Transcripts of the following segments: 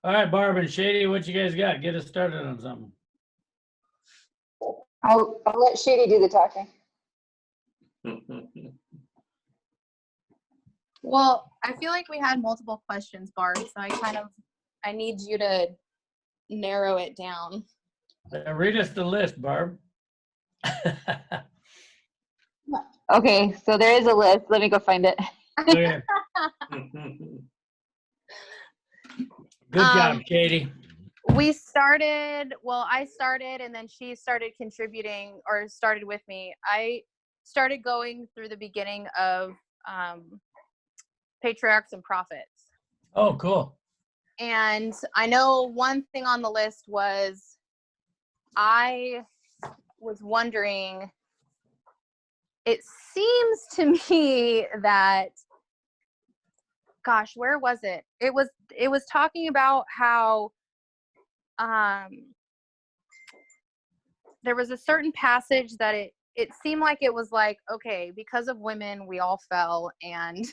All right, Barb and Shady, what you guys got? Get us started on something. I'll let Shady do the talking. Well, I feel like we had multiple questions, Barb, so I need you to narrow it down. Read us the list, Barb. Okay, so there is a list. Let me go find it. Okay. Good job, Shady. I started and then she started contributing or started with me. I started going through the beginning of Patriarchs and Prophets. Oh, cool. And I know one thing on the list was I was wondering, it seems to me that, gosh, where was it? It was talking about how there was a certain passage that it seemed like it was like, okay, because of women, we all fell. And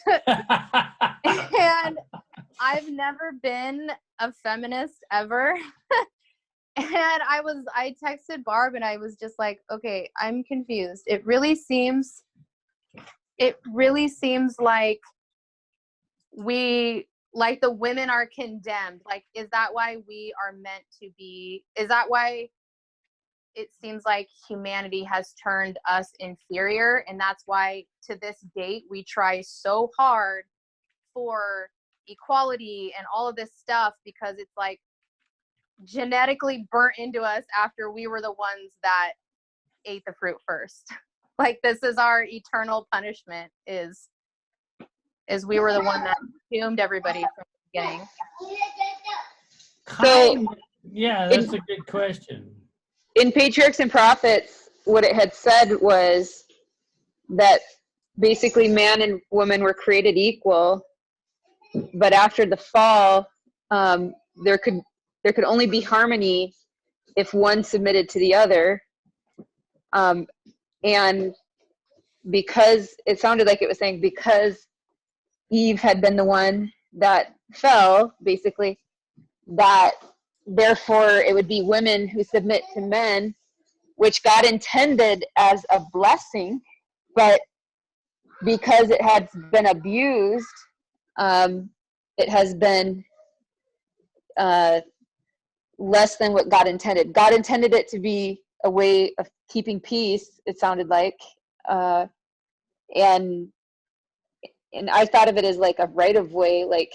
and I've never been a feminist ever. And I texted Barb and I was just like, okay, I'm confused. It really seems like the women are condemned. Like, is that why we are meant to be? Is that why it seems like humanity has turned us inferior? And that's why to this date, we try so hard for equality and all of this stuff, because it's like genetically burnt into us after we were the ones that ate the fruit first. Like, this is our eternal punishment, is we were the one that consumed everybody from the beginning. So, yeah, that's a good question. In Patriarchs and Prophets, what it had said was that basically man and woman were created equal, but after the fall, there could only be harmony if one submitted to the other. And because it sounded like it was saying because Eve had been the one that fell, basically, that therefore it would be women who submit to men, which God intended as a blessing, but because it has been abused, it has been less than what God intended. God intended it to be a way of keeping peace, it sounded like, and I thought of it as like a right of way, like,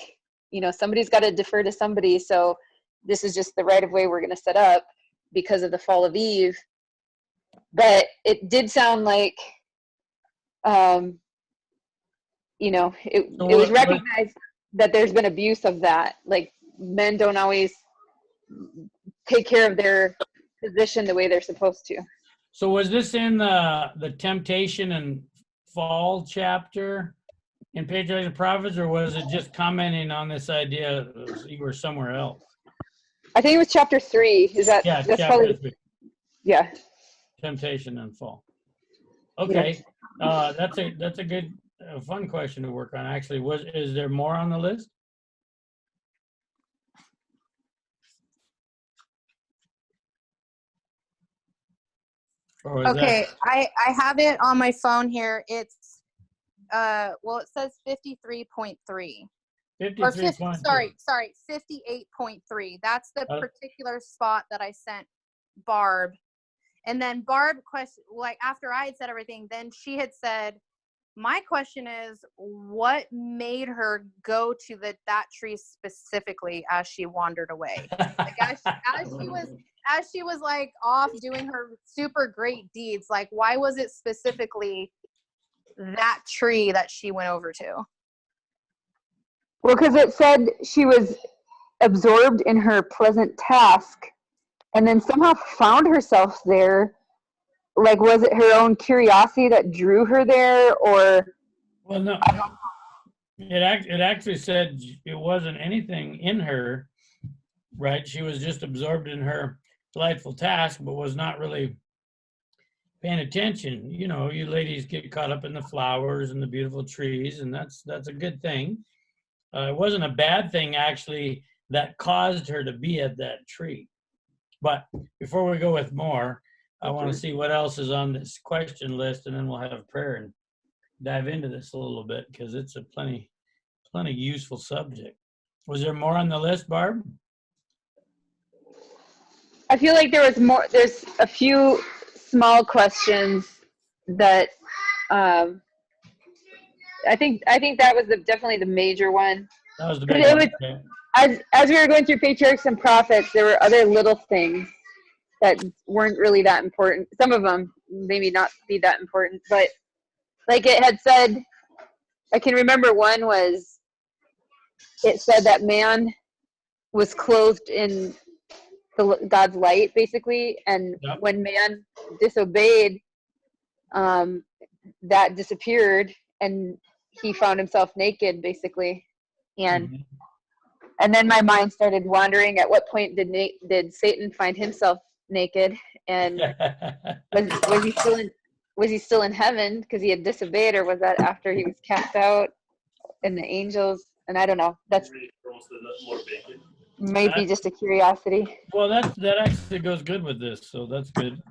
somebody's got to defer to somebody, so this is just the right of way we're going to set up because of the fall of Eve. But it did sound like, it was recognized that there's been abuse of that. Like, men don't always take care of their position the way they're supposed to. So was this in the temptation and fall chapter in Patriarchs and Prophets, or was it just commenting on this idea you were somewhere else? I think it was chapter 3. Is that? Yeah, that's chapter probably, 3. Yeah. Temptation and fall. Okay, yeah. that's a good, fun question to work on. Actually, is there more on the list? Okay, I have it on my phone here. It's it says 53.3. 53.3. Sorry, 58.3. That's the particular spot that I sent Barb. And then Barb after I had said everything, then she had said, my question is, what made her go to that tree specifically as she wandered away? Like, as she was like off doing her super great deeds, like, why was it specifically that tree that she went over to? Well, because it said she was absorbed in her pleasant task and then somehow found herself there. Like, was it her own curiosity that drew her there, or? Well, no. It actually said it wasn't anything in her, right? She was just absorbed in her delightful task, but was not really paying attention. You ladies get caught up in the flowers and the beautiful trees, and that's a good thing. It wasn't a bad thing, actually, that caused her to be at that tree. But before we go with more, I want to see what else is on this question list, and then we'll have prayer and dive into this a little bit because it's a plenty useful subject. Was there more on the list, Barb? I feel like there was more. There's a few small questions that I think that was definitely the major one. That was the 'Cause big it one. was- Okay. As we were going through patriarchs and prophets, there were other little things that weren't really that important. Some of them maybe not be that important, but like it had said, I can remember one was, it said that man was clothed in God's light, basically, and Yep. when man disobeyed, that disappeared, and he found himself naked, basically, and Mhm. and then my mind started wandering. At what point did Satan find himself naked, and was he still in heaven because he had disobeyed, or was that after he was cast out and the angels? And I don't know. That's maybe just a curiosity. Well, that actually goes good with this, so that's good.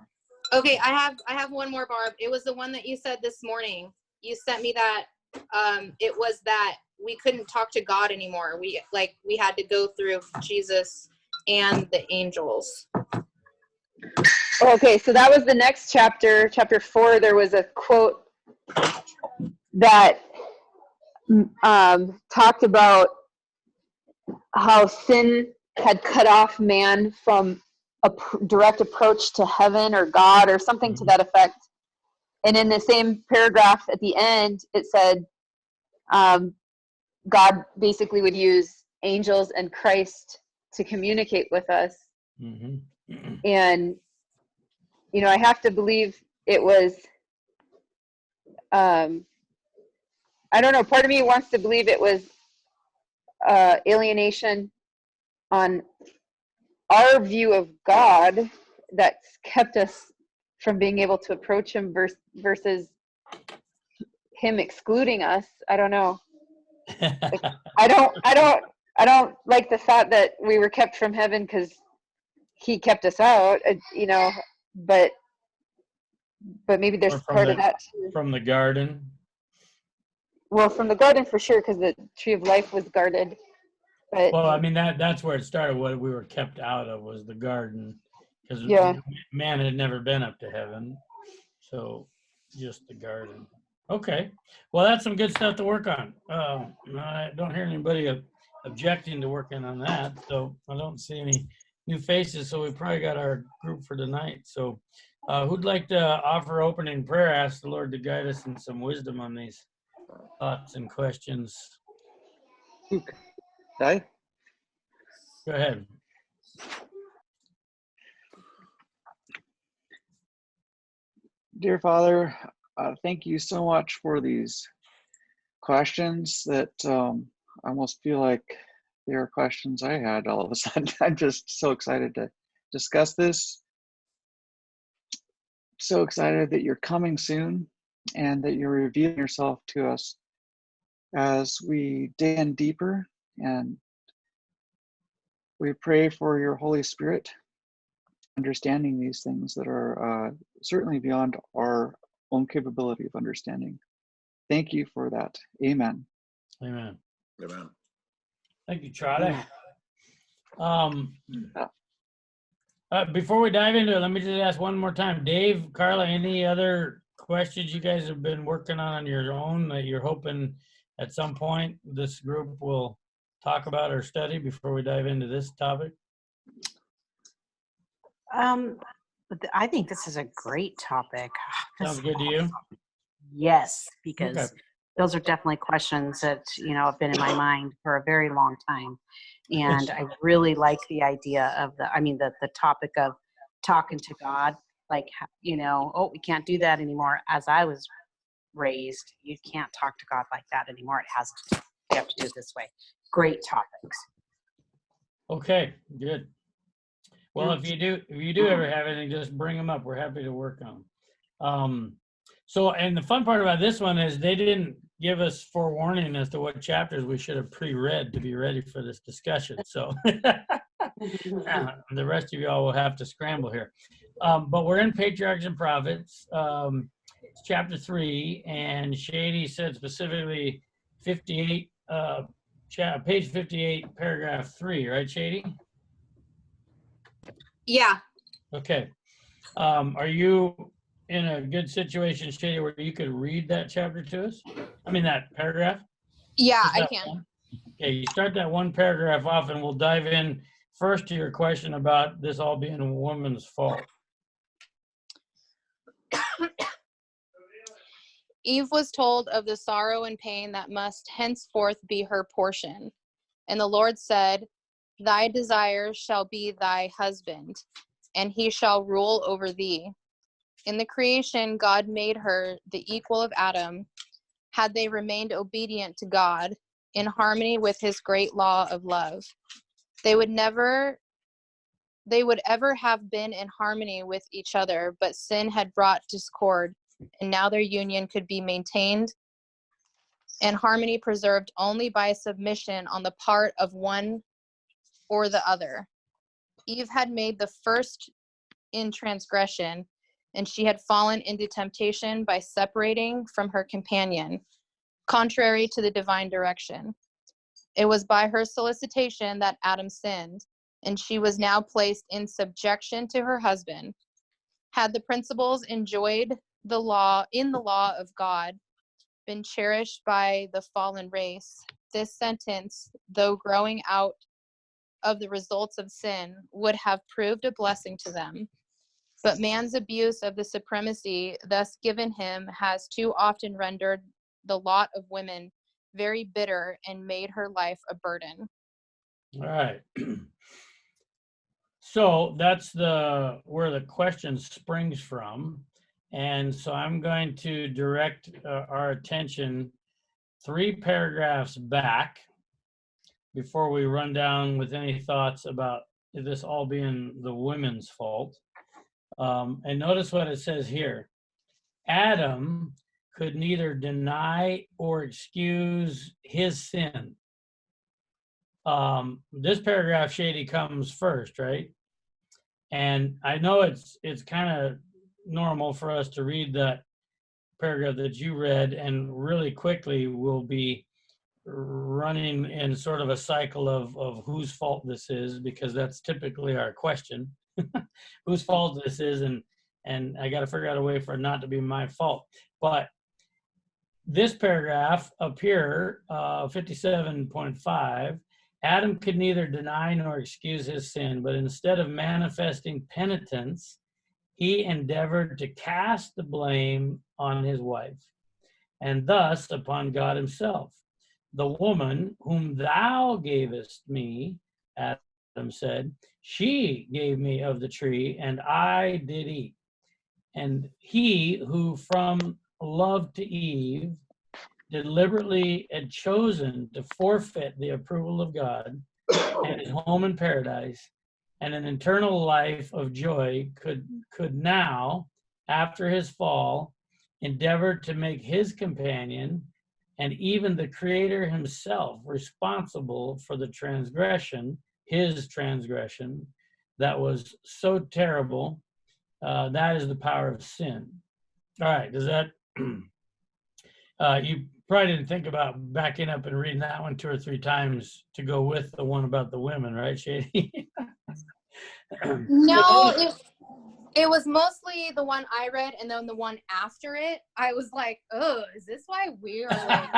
Okay, I have one more, Barb. It was the one that you said this morning. You sent me that. It was that we couldn't talk to God anymore. We had to go through Jesus and the angels. Okay, so that was the next chapter, chapter 4. There was a quote that talked about how sin had cut off man from a direct approach to heaven or God or something to that effect. And in the same paragraph at the end, it said God basically would use angels and Christ to communicate with us. Mm-hmm. And, you know, I have to believe it was, I don't know, part of me wants to believe it was alienation on our view of God that's kept us from being able to approach him versus him excluding us. I don't know. I don't like the thought that we were kept from heaven because he kept us out, you know, but maybe there's part of that too. From the garden. Well, from the garden for sure, because the tree of life was guarded. But Well, I mean that's where it started. What we were kept out of was the garden, because yeah, man had never been up to heaven, so just the garden. Okay, well that's some good stuff to work on. I don't hear anybody objecting to working on that, so I don't see any new faces. So we probably got our group for tonight. So who'd like to offer opening prayer? Ask the Lord to guide us in some wisdom on these thoughts and questions. Okay. Go ahead. Dear Father, thank you so much for these questions that I almost feel like they are questions I had all of a sudden. I'm just so excited to discuss this. So excited that you're coming soon and that you're revealing yourself to us as we dig in deeper, and we pray for your Holy Spirit understanding these things that are certainly beyond our own capability of understanding. Thank you for that. Amen. Amen. Amen. Thank you, Charlie. Before we dive into it, let me just ask one more time. Dave, Carla, any other questions you guys have been working on your own that you're hoping at some point this group will talk about or study before we dive into this topic? I think this is a great topic. Sounds good to you? Yes, because Okay. those are definitely questions that, you know, have been in my mind for a very long time. And I really like the idea of the topic of talking to God, like, you know, oh, we can't do that anymore. As I was raised, you can't talk to God like that anymore. You have to do it this way. Great topics. Okay, good. Well, if you do ever have anything, just bring them up. We're happy to work on them. So, and the fun part about this one is they didn't give us forewarning as to what chapters we should have pre-read to be ready for this discussion. So the rest of y'all will have to scramble here. But we're in Patriarchs and Prophets, it's chapter 3, and Shady said specifically 58, page 58, paragraph 3, right, Shady? Yeah. Okay. Are you in a good situation, Shady, where you could read that chapter to us? I mean, that paragraph? Yeah, Just I that can. one? Okay, you start that one paragraph off, and we'll dive in first to your question about this all being a woman's fault. Eve was told of the sorrow and pain that must henceforth be her portion. And the Lord said, thy desire shall be thy husband, and he shall rule over thee. In the creation, God made her the equal of Adam. Had they remained obedient to God, in harmony with his great law of love, they would ever have been in harmony with each other, but sin had brought discord, and now their union could be maintained and harmony preserved only by submission on the part of one or the other. Eve had made the first in transgression, and she had fallen into temptation by separating from her companion, contrary to the divine direction. It was by her solicitation that Adam sinned, and she was now placed in subjection to her husband. Had the principles enjoyed in the law of God been cherished by the fallen race, this sentence, though growing out of the results of sin, would have proved a blessing to them. But man's abuse of the supremacy thus given him has too often rendered the lot of women very bitter and made her life a burden. All right. So that's where the question springs from. And so I'm going to direct our attention 3 paragraphs back before we run down with any thoughts about this all being the women's fault. And notice what it says here. Adam could neither deny or excuse his sin. This paragraph, Shady, comes first, right? And I know it's kind of normal for us to read that paragraph that you read, and really quickly we'll be running in sort of a cycle of whose fault this is, because that's typically our question. Whose fault this is, and I got to figure out a way for it not to be my fault. But this paragraph up here, 57.5, Adam could neither deny nor excuse his sin, but instead of manifesting penitence, he endeavored to cast the blame on his wife, and thus upon God himself. The woman whom thou gavest me, Adam said, she gave me of the tree, and I did eat. And he who from love to Eve deliberately had chosen to forfeit the approval of God and his home in paradise and an eternal life of joy could now, after his fall, endeavor to make his companion and even the Creator himself responsible for the transgression, his transgression, that was so terrible. That is the power of sin. All right, does that, you probably didn't think about backing up and reading that one 2 or 3 times to go with the one about the women, right, Shady? No, it was mostly the one I read, and then the one after it, I was like, oh, is this why we are like,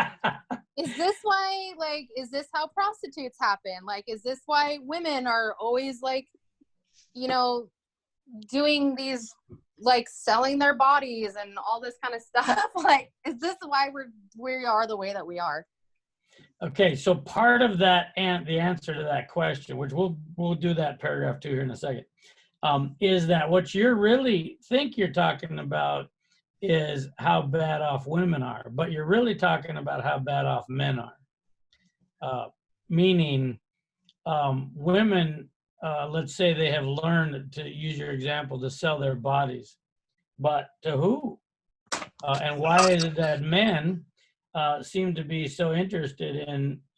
is this how prostitutes happen? Like, is this why women are always like, doing these, like selling their bodies and all this kind of stuff? Like, is this why we are the way that we are? Okay, so part of that, and the answer to that question, which we'll do that paragraph 2 here in a second, is that what you really think you're talking about is how bad off women are, but you're really talking about how bad off men are. Meaning, women, let's say they have learned, to use your example, to sell their bodies, but to who? And why is it that men seem to be so interested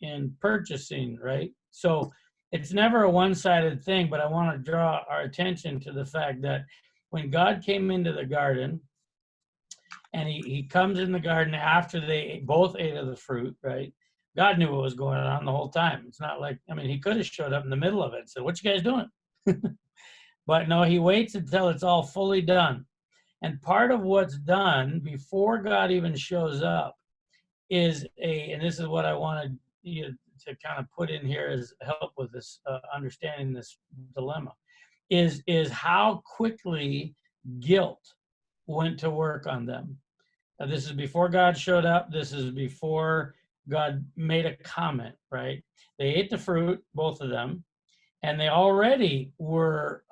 in purchasing, right? So it's never a one-sided thing, but I want to draw our attention to the fact that when God came into the garden, and he comes in the garden after they both ate of the fruit, right? God knew what was going on the whole time. It's not like, I mean, he could have showed up in the middle of it and said, "What you guys doing?" But no, he waits until it's all fully done. And part of what's done before God even shows up is and this is what I wanted you to kind of put in here as help with this understanding this dilemma, is how quickly guilt went to work on them. Now, this is before God showed up. This is before God made a comment, right? They ate the fruit, both of them, and they already were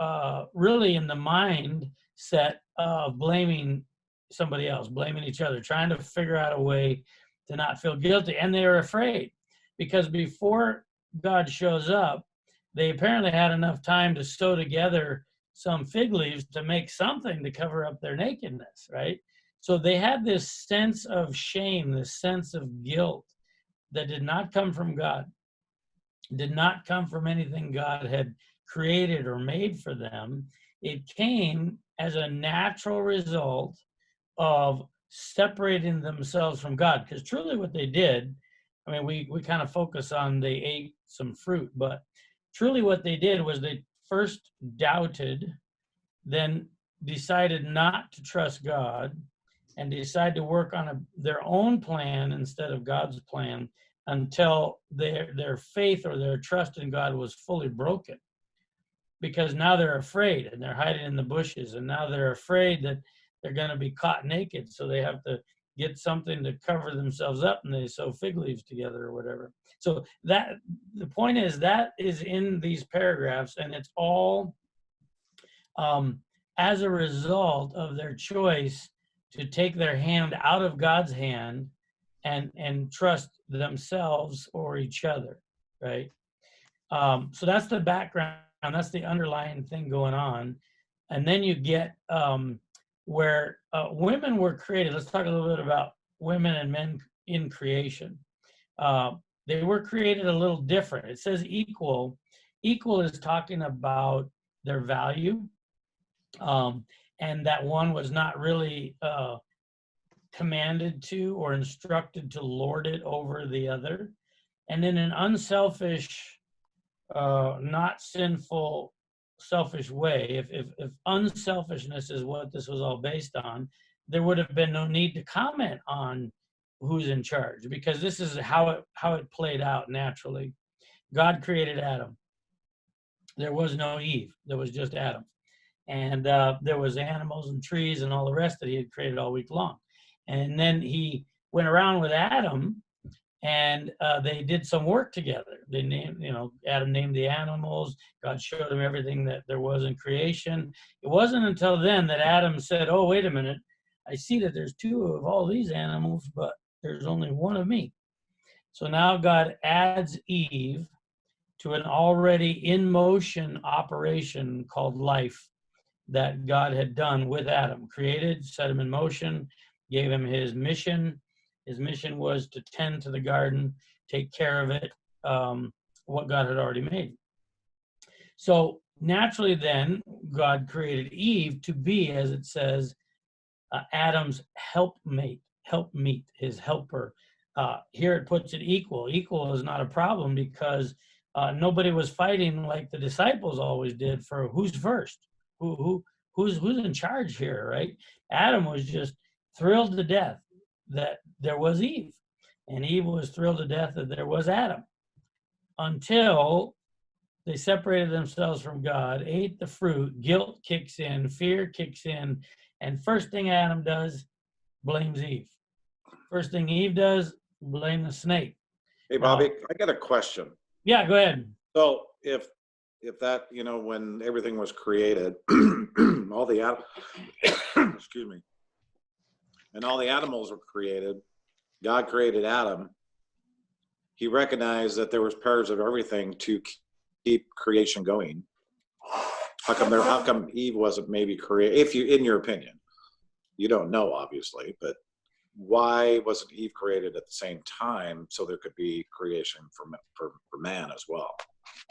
really in the mindset of blaming somebody else, blaming each other, trying to figure out a way to not feel guilty. And they were afraid because before God shows up, they apparently had enough time to sew together some fig leaves to make something to cover up their nakedness, right? So they had this sense of shame, this sense of guilt that did not come from God, did not come from anything God had created or made for them. It came as a natural result of separating themselves from God. Because truly what they did, I mean, we kind of focus on they ate some fruit, but truly what they did was they first doubted, then decided not to trust God, and decided to work on their own plan instead of God's plan until their faith or their trust in God was fully broken. Because now they're afraid and they're hiding in the bushes, and now they're afraid that they're going to be caught naked, so they have to get something to cover themselves up, and they sew fig leaves together or whatever. So that the point is that is in these paragraphs, and it's all as a result of their choice to take their hand out of God's hand and trust themselves or each other, right? So that's the background. That's the underlying thing going on. And then you get where women were created. Let's talk a little bit about women and men in creation. They were created a little different. It says equal. Equal is talking about their value. And that one was not really commanded to or instructed to lord it over the other. And in an unselfish, not sinful, selfish way, if unselfishness is what this was all based on, there would have been no need to comment on who's in charge, because this is how it played out naturally. God created Adam. There was no Eve. There was just Adam. And there was animals and trees and all the rest that he had created all week long. And then he went around with Adam, and they did some work together. They named, Adam named the animals. God showed him everything that there was in creation. It wasn't until then that Adam said, "Oh, wait a minute. I see that there's two of all these animals, but there's only one of me." So now God adds Eve to an already in motion operation called life that God had done with Adam, created, set him in motion, gave him his mission. His mission was to tend to the garden, take care of it, what God had already made. So naturally then, God created Eve to be, as it says, Adam's helpmeet, his helper. Here it puts it equal. Equal is not a problem because nobody was fighting like the disciples always did for who's first. Who's in charge here, right? Adam was just thrilled to death that there was Eve, and Eve was thrilled to death that there was Adam, until they separated themselves from God, ate the fruit, guilt kicks in, fear kicks in, and first thing Adam does, blames Eve. First thing Eve does, blame the snake. Hey, Bobby, I got a question. Yeah, go ahead. So if that, when everything was created, all the excuse me, and all the animals were created, God created Adam. He recognized that there was parts of everything to keep creation going. How come Eve wasn't maybe created? In your opinion, you don't know, obviously, but why wasn't Eve created at the same time so there could be creation for man as well?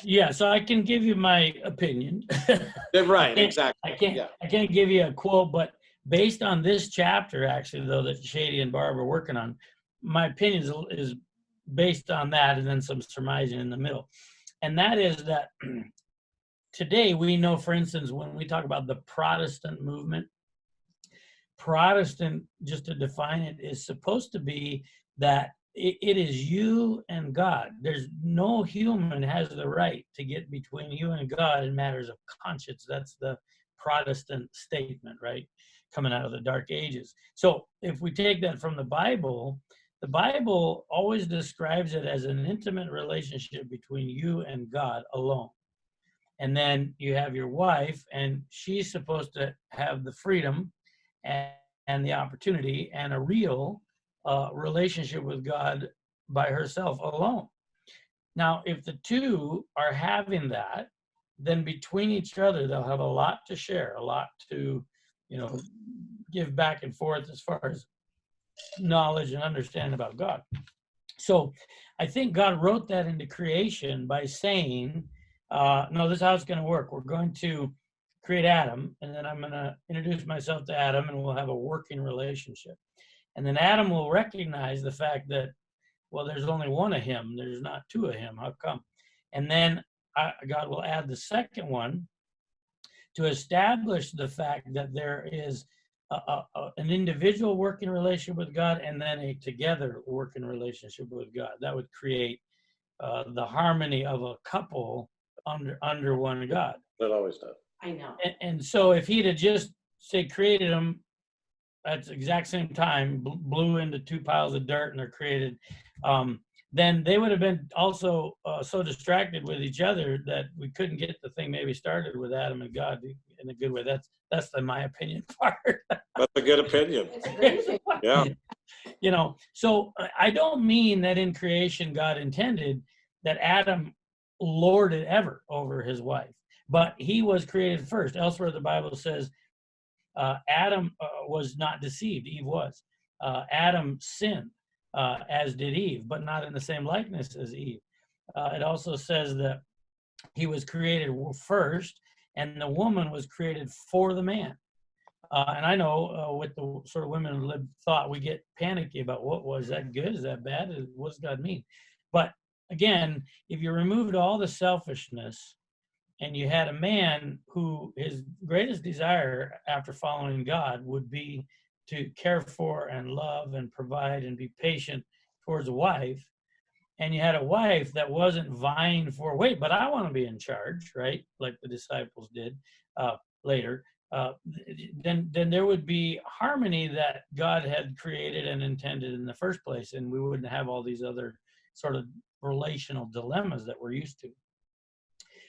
Yeah, so I can give you my opinion. Yeah, right, can't- exactly. Yeah. I can't give you a quote, but based on this chapter, actually, though, that Shady and Barb are working on, my opinion is based on that, and then some surmising in the middle. And that is that today we know, for instance, when we talk about the Protestant movement, Protestant, just to define it, is supposed to be that it is you and God. There's no human has the right to get between you and God in matters of conscience. That's the Protestant statement, right? Coming out of the Dark Ages. So if we take that from the Bible always describes it as an intimate relationship between you and God alone. And then you have your wife, and she's supposed to have the freedom and the opportunity and a real relationship with God by herself alone. Now, if the two are having that, then between each other, they'll have a lot to share, a lot to, give back and forth as far as knowledge and understanding about God. So I think God wrote that into creation by saying, no, this is how it's going to work. We're going to create Adam, and then I'm going to introduce myself to Adam, and we'll have a working relationship. And then Adam will recognize the fact that, well, there's only one of him. There's not two of him. How come? And then God will add the second one to establish the fact that there is an individual working relationship with God and then a together working relationship with God. That would create the harmony of a couple under one God. It always does. I know. And so if he'd have just, say, created them at the exact same time, blew into two piles of dirt and they're created, then they would have been also so distracted with each other that we couldn't get the thing maybe started with Adam and God in a good way. That's my opinion part. That's a good opinion. Yeah. So I don't mean that in creation God intended that Adam lorded ever over his wife, but he was created first. Elsewhere, the Bible says Adam was not deceived. Eve was. Adam sinned, as did Eve, but not in the same likeness as Eve. It also says that he was created first, and the woman was created for the man. And I know with the sort of women who live thought, we get panicky about what was that good? Is that bad? What does God mean? But again, if you removed all the selfishness and you had a man who his greatest desire after following God would be to care for and love and provide and be patient towards a wife, and you had a wife that wasn't vying for, wait, but I want to be in charge, right? Like the disciples did later. Then there would be harmony that God had created and intended in the first place, and we wouldn't have all these other sort of relational dilemmas that we're used to.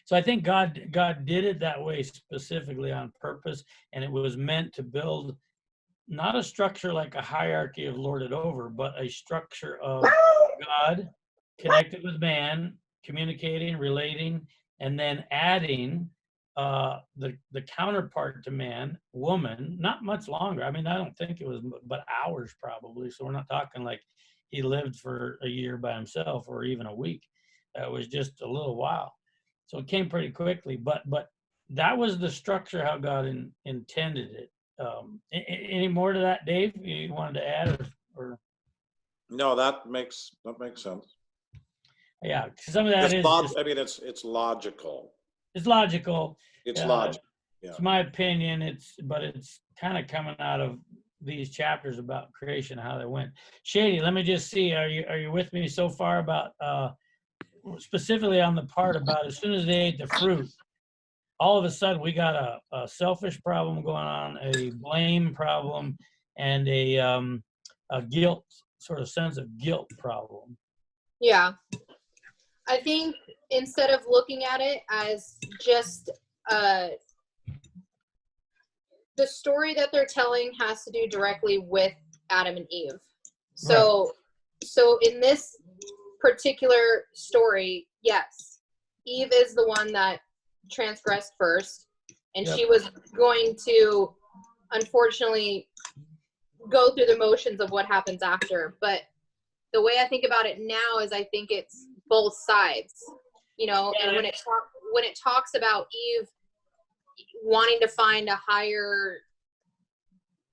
So I think God did it that way specifically on purpose, and it was meant to build not a structure like a hierarchy of lorded over, but a structure of God connected with man, communicating, relating, and then adding the counterpart to man, woman, not much longer. I mean, I don't think it was but hours probably. So we're not talking like he lived for a year by himself or even a week. It was just a little while. So it came pretty quickly, but that was the structure how God intended it. Any more to that, Dave? You wanted to add or? No, that makes sense. Yeah, some of that It's is it's logical. It's logical. It's logical. Yeah. It's my opinion. But it's kind of coming out of these chapters about creation, how they went. Shady, let me just see. Are you with me so far about specifically on the part about as soon as they ate the fruit, all of a sudden we got a selfish problem going on, a blame problem, and a guilt, sort of sense of guilt problem. Yeah. I think instead of looking at it as just the story that they're telling has to do directly with Adam and Eve. So in this particular story, yes, Eve is the one that transgressed first, and she was going to unfortunately go through the motions of what happens after. But the way I think about it now is I think it's both sides, you know. And when it talks about Eve wanting to find a higher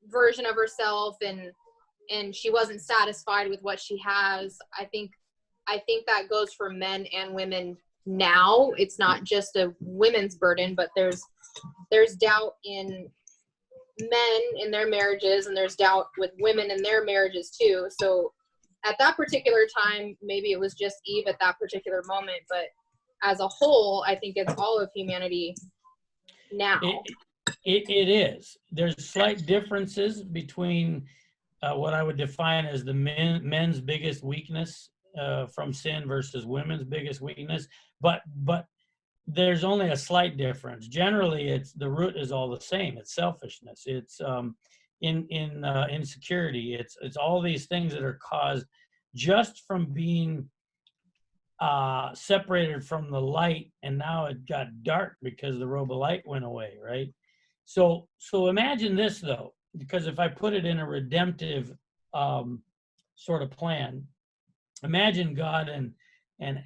version of herself, and she wasn't satisfied with what she has, I think that goes for men and women now. It's not just a women's burden, but there's doubt in men in their marriages, and there's doubt with women in their marriages too. So at that particular time, maybe it was just Eve at that particular moment, but as a whole, I think it's all of humanity now. It is. There's slight differences between what I would define as the men's biggest weakness from sin versus women's biggest weakness, but there's only a slight difference. Generally, it's the root is all the same. It's selfishness. It's insecurity. It's all these things that are caused just from being separated from the light, and now it got dark because the robe of light went away, right? So imagine this though, because if I put it in a redemptive sort of plan, imagine God and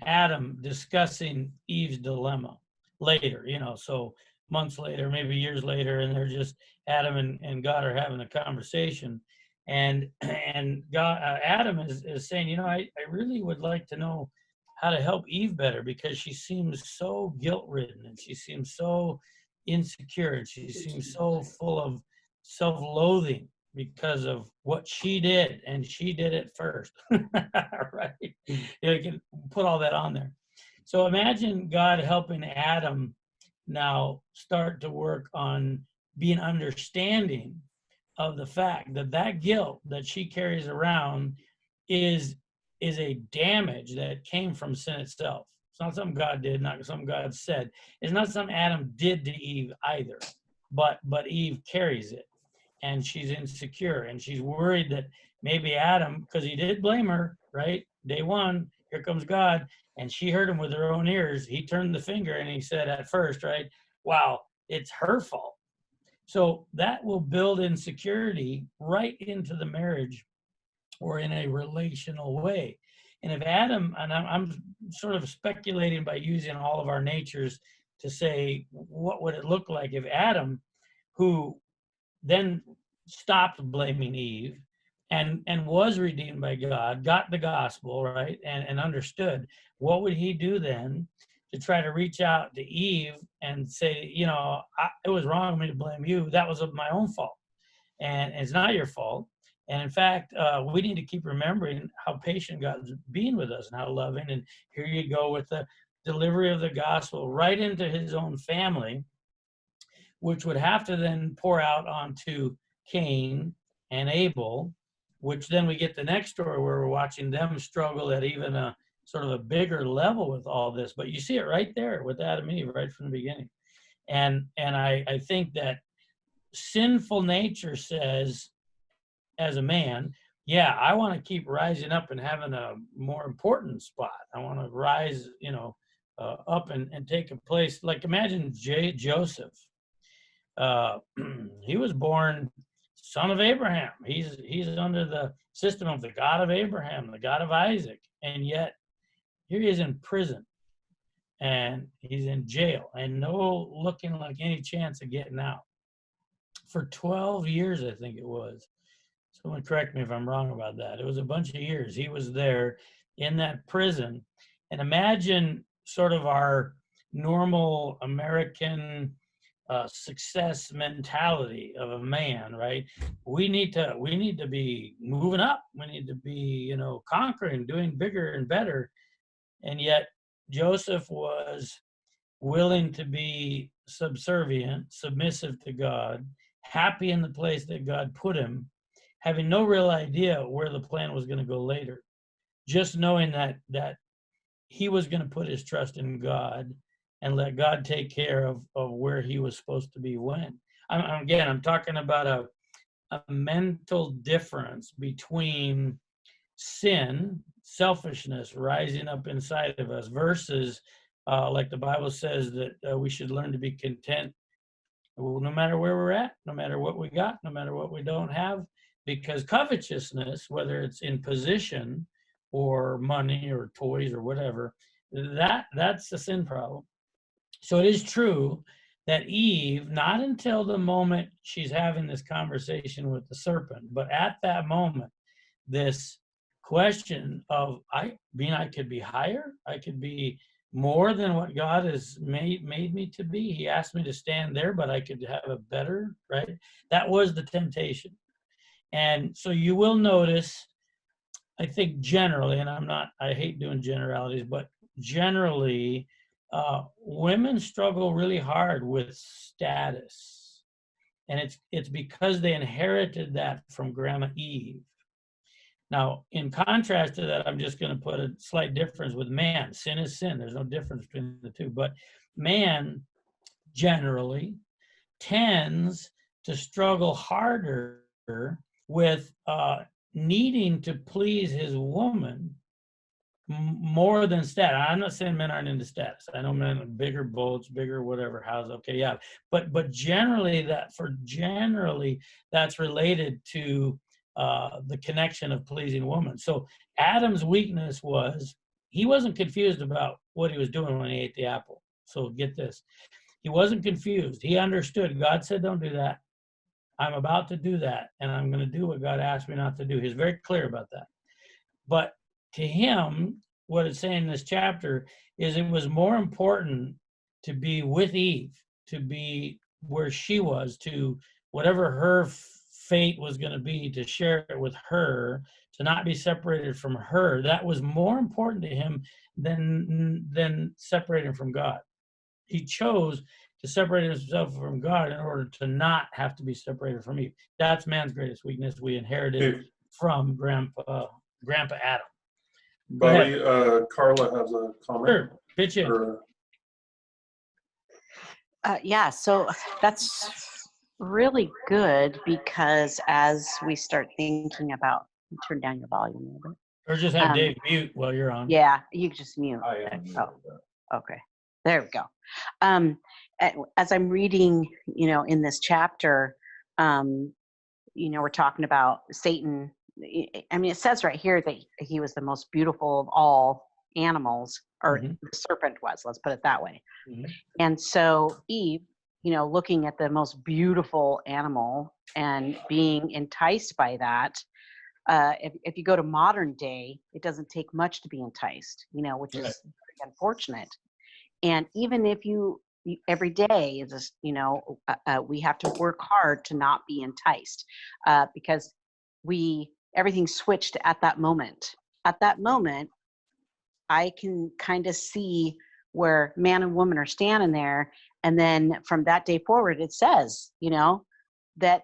Adam discussing Eve's dilemma later, so months later, maybe years later, and they're just Adam and God are having a conversation, and God, Adam is saying, I really would like to know how to help Eve better, because she seems so guilt-ridden, and she seems so insecure, and she seems so full of self-loathing because of what she did, and she did it first. Right? You can put all that on there. So imagine God helping Adam now start to work on being understanding of the fact that guilt that she carries around is a damage that came from sin itself. It's not something God did, not something God said. It's not something Adam did to Eve either, but Eve carries it, and she's insecure, and she's worried that maybe Adam, because he did blame her, right? Day one, here comes God, and she heard him with her own ears. He turned the finger and he said at first, right, wow, it's her fault. So that will build insecurity right into the marriage or in a relational way. And if Adam, and I'm sort of speculating by using all of our natures to say, what would it look like if Adam, who then stopped blaming Eve and was redeemed by God, got the gospel, right, and understood, what would he do then to try to reach out to Eve and say, it was wrong of me to blame you. That was my own fault. And it's not your fault. And in fact, we need to keep remembering how patient God's being with us and how loving. And here you go with the delivery of the gospel right into his own family, which would have to then pour out onto Cain and Abel, which then we get the next story where we're watching them struggle at even a sort of a bigger level with all this. But you see it right there with Adam and Eve right from the beginning. And I think that sinful nature says, as a man, yeah, I want to keep rising up and having a more important spot. I want to rise, up and take a place. Like imagine Joseph. He was born son of Abraham. He's under the system of the God of Abraham, the God of Isaac, and yet here he is in prison, and he's in jail, and no looking like any chance of getting out for 12 years, I think it was. Someone correct me if I'm wrong about that. It was a bunch of years. He was there in that prison. And imagine sort of our normal American success mentality of a man, right? We need to be moving up. We need to be, conquering, doing bigger and better. And yet Joseph was willing to be subservient, submissive to God, happy in the place that God put him, having no real idea where the plan was going to go later, just knowing that he was going to put his trust in God and let God take care of where he was supposed to be when. I'm talking about a mental difference between sin, selfishness rising up inside of us versus, like the Bible says, that we should learn to be content no matter where we're at, no matter what we got, no matter what we don't have. because covetousness, whether it's in position or money or toys or whatever, that's a sin problem. So it is true that Eve, not until the moment she's having this conversation with the serpent, but at that moment, this question of I could be higher, I could be more than what God has made me to be. He asked me to stand there, but I could have a better, right? That was the temptation. And so you will notice, I think generally, and I hate doing generalities, but generally, women struggle really hard with status. And it's because they inherited that from Grandma Eve. Now, in contrast to that, I'm just going to put a slight difference with man. Sin is sin. There's no difference between the two. But man generally tends to struggle harder with needing to please his woman more than status. I'm not saying men aren't into status. I know men have bigger boats, bigger whatever house. Okay, yeah. But generally that's related to the connection of pleasing woman. So Adam's weakness was he wasn't confused about what he was doing when he ate the apple. So get this. He wasn't confused. He understood. God said, don't do that. I'm about to do that, and I'm going to do what God asked me not to do. He's very clear about that. But to him, what it's saying in this chapter is it was more important to be with Eve, to be where she was, to whatever her fate was going to be, to share it with her, to not be separated from her. That was more important to him than separating from God. He chose to separate himself from God in order to not have to be separated from Eve. That's man's greatest weakness. We inherited from Grandpa Adam. Go Bobby, ahead. Carla has a comment. Sure, pitch in. Yeah, so that's really good because as we start thinking about, turn down your volume a little bit. Or just have Dave mute while you're on. Yeah, you can just mute. I am. Okay, there we go. As I'm reading, in this chapter, we're talking about Satan. I mean, it says right here that he was the most beautiful of all animals, or the serpent was, let's put it that way. And so Eve, looking at the most beautiful animal and being enticed by that, if you go to modern day, it doesn't take much to be enticed, which is very unfortunate. And even if you every day is just, we have to work hard to not be enticed, because everything switched at that moment. At that moment, I can kind of see where man and woman are standing there. And then from that day forward, it says, that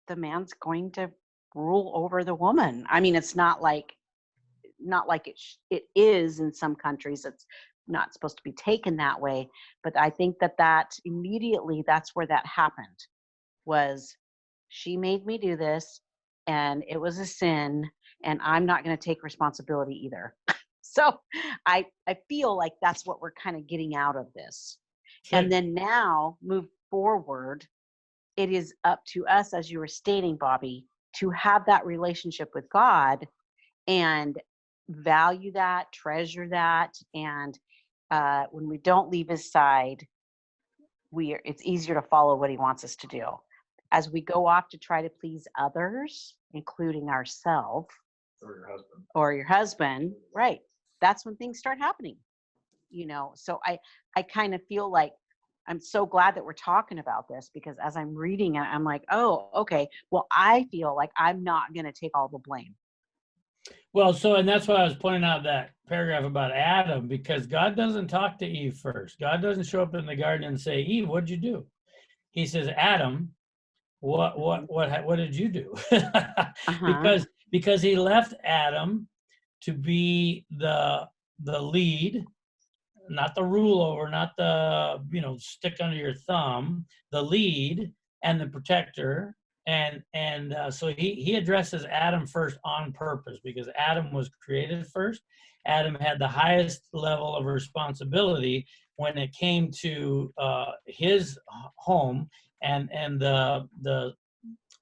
the man's going to rule over the woman. I mean, it's not like it is in some countries. It's not supposed to be taken that way. But I think that immediately, that's where that happened, was she made me do this and it was a sin and I'm not going to take responsibility either. So I feel like that's what we're kind of getting out of this. Sure. And then now move forward, it is up to us, as you were stating, Bobby, to have that relationship with God and value that, treasure that. And when we don't leave his side, it's easier to follow what he wants us to do. As we go off to try to please others, including ourselves or your husband, right? That's when things start happening, So I kind of feel like I'm so glad that we're talking about this, because as I'm reading it, I'm like, oh, okay. Well, I feel like I'm not going to take all the blame. Well, and that's why I was pointing out that paragraph about Adam, because God doesn't talk to Eve first. God doesn't show up in the garden and say, Eve, what'd you do? He says, Adam, what did you do? Because he left Adam to be the lead, not the rule over, not the, stick under your thumb, the lead and the protector. And so he addresses Adam first on purpose, because Adam was created first. Adam had the highest level of responsibility when it came to his home and the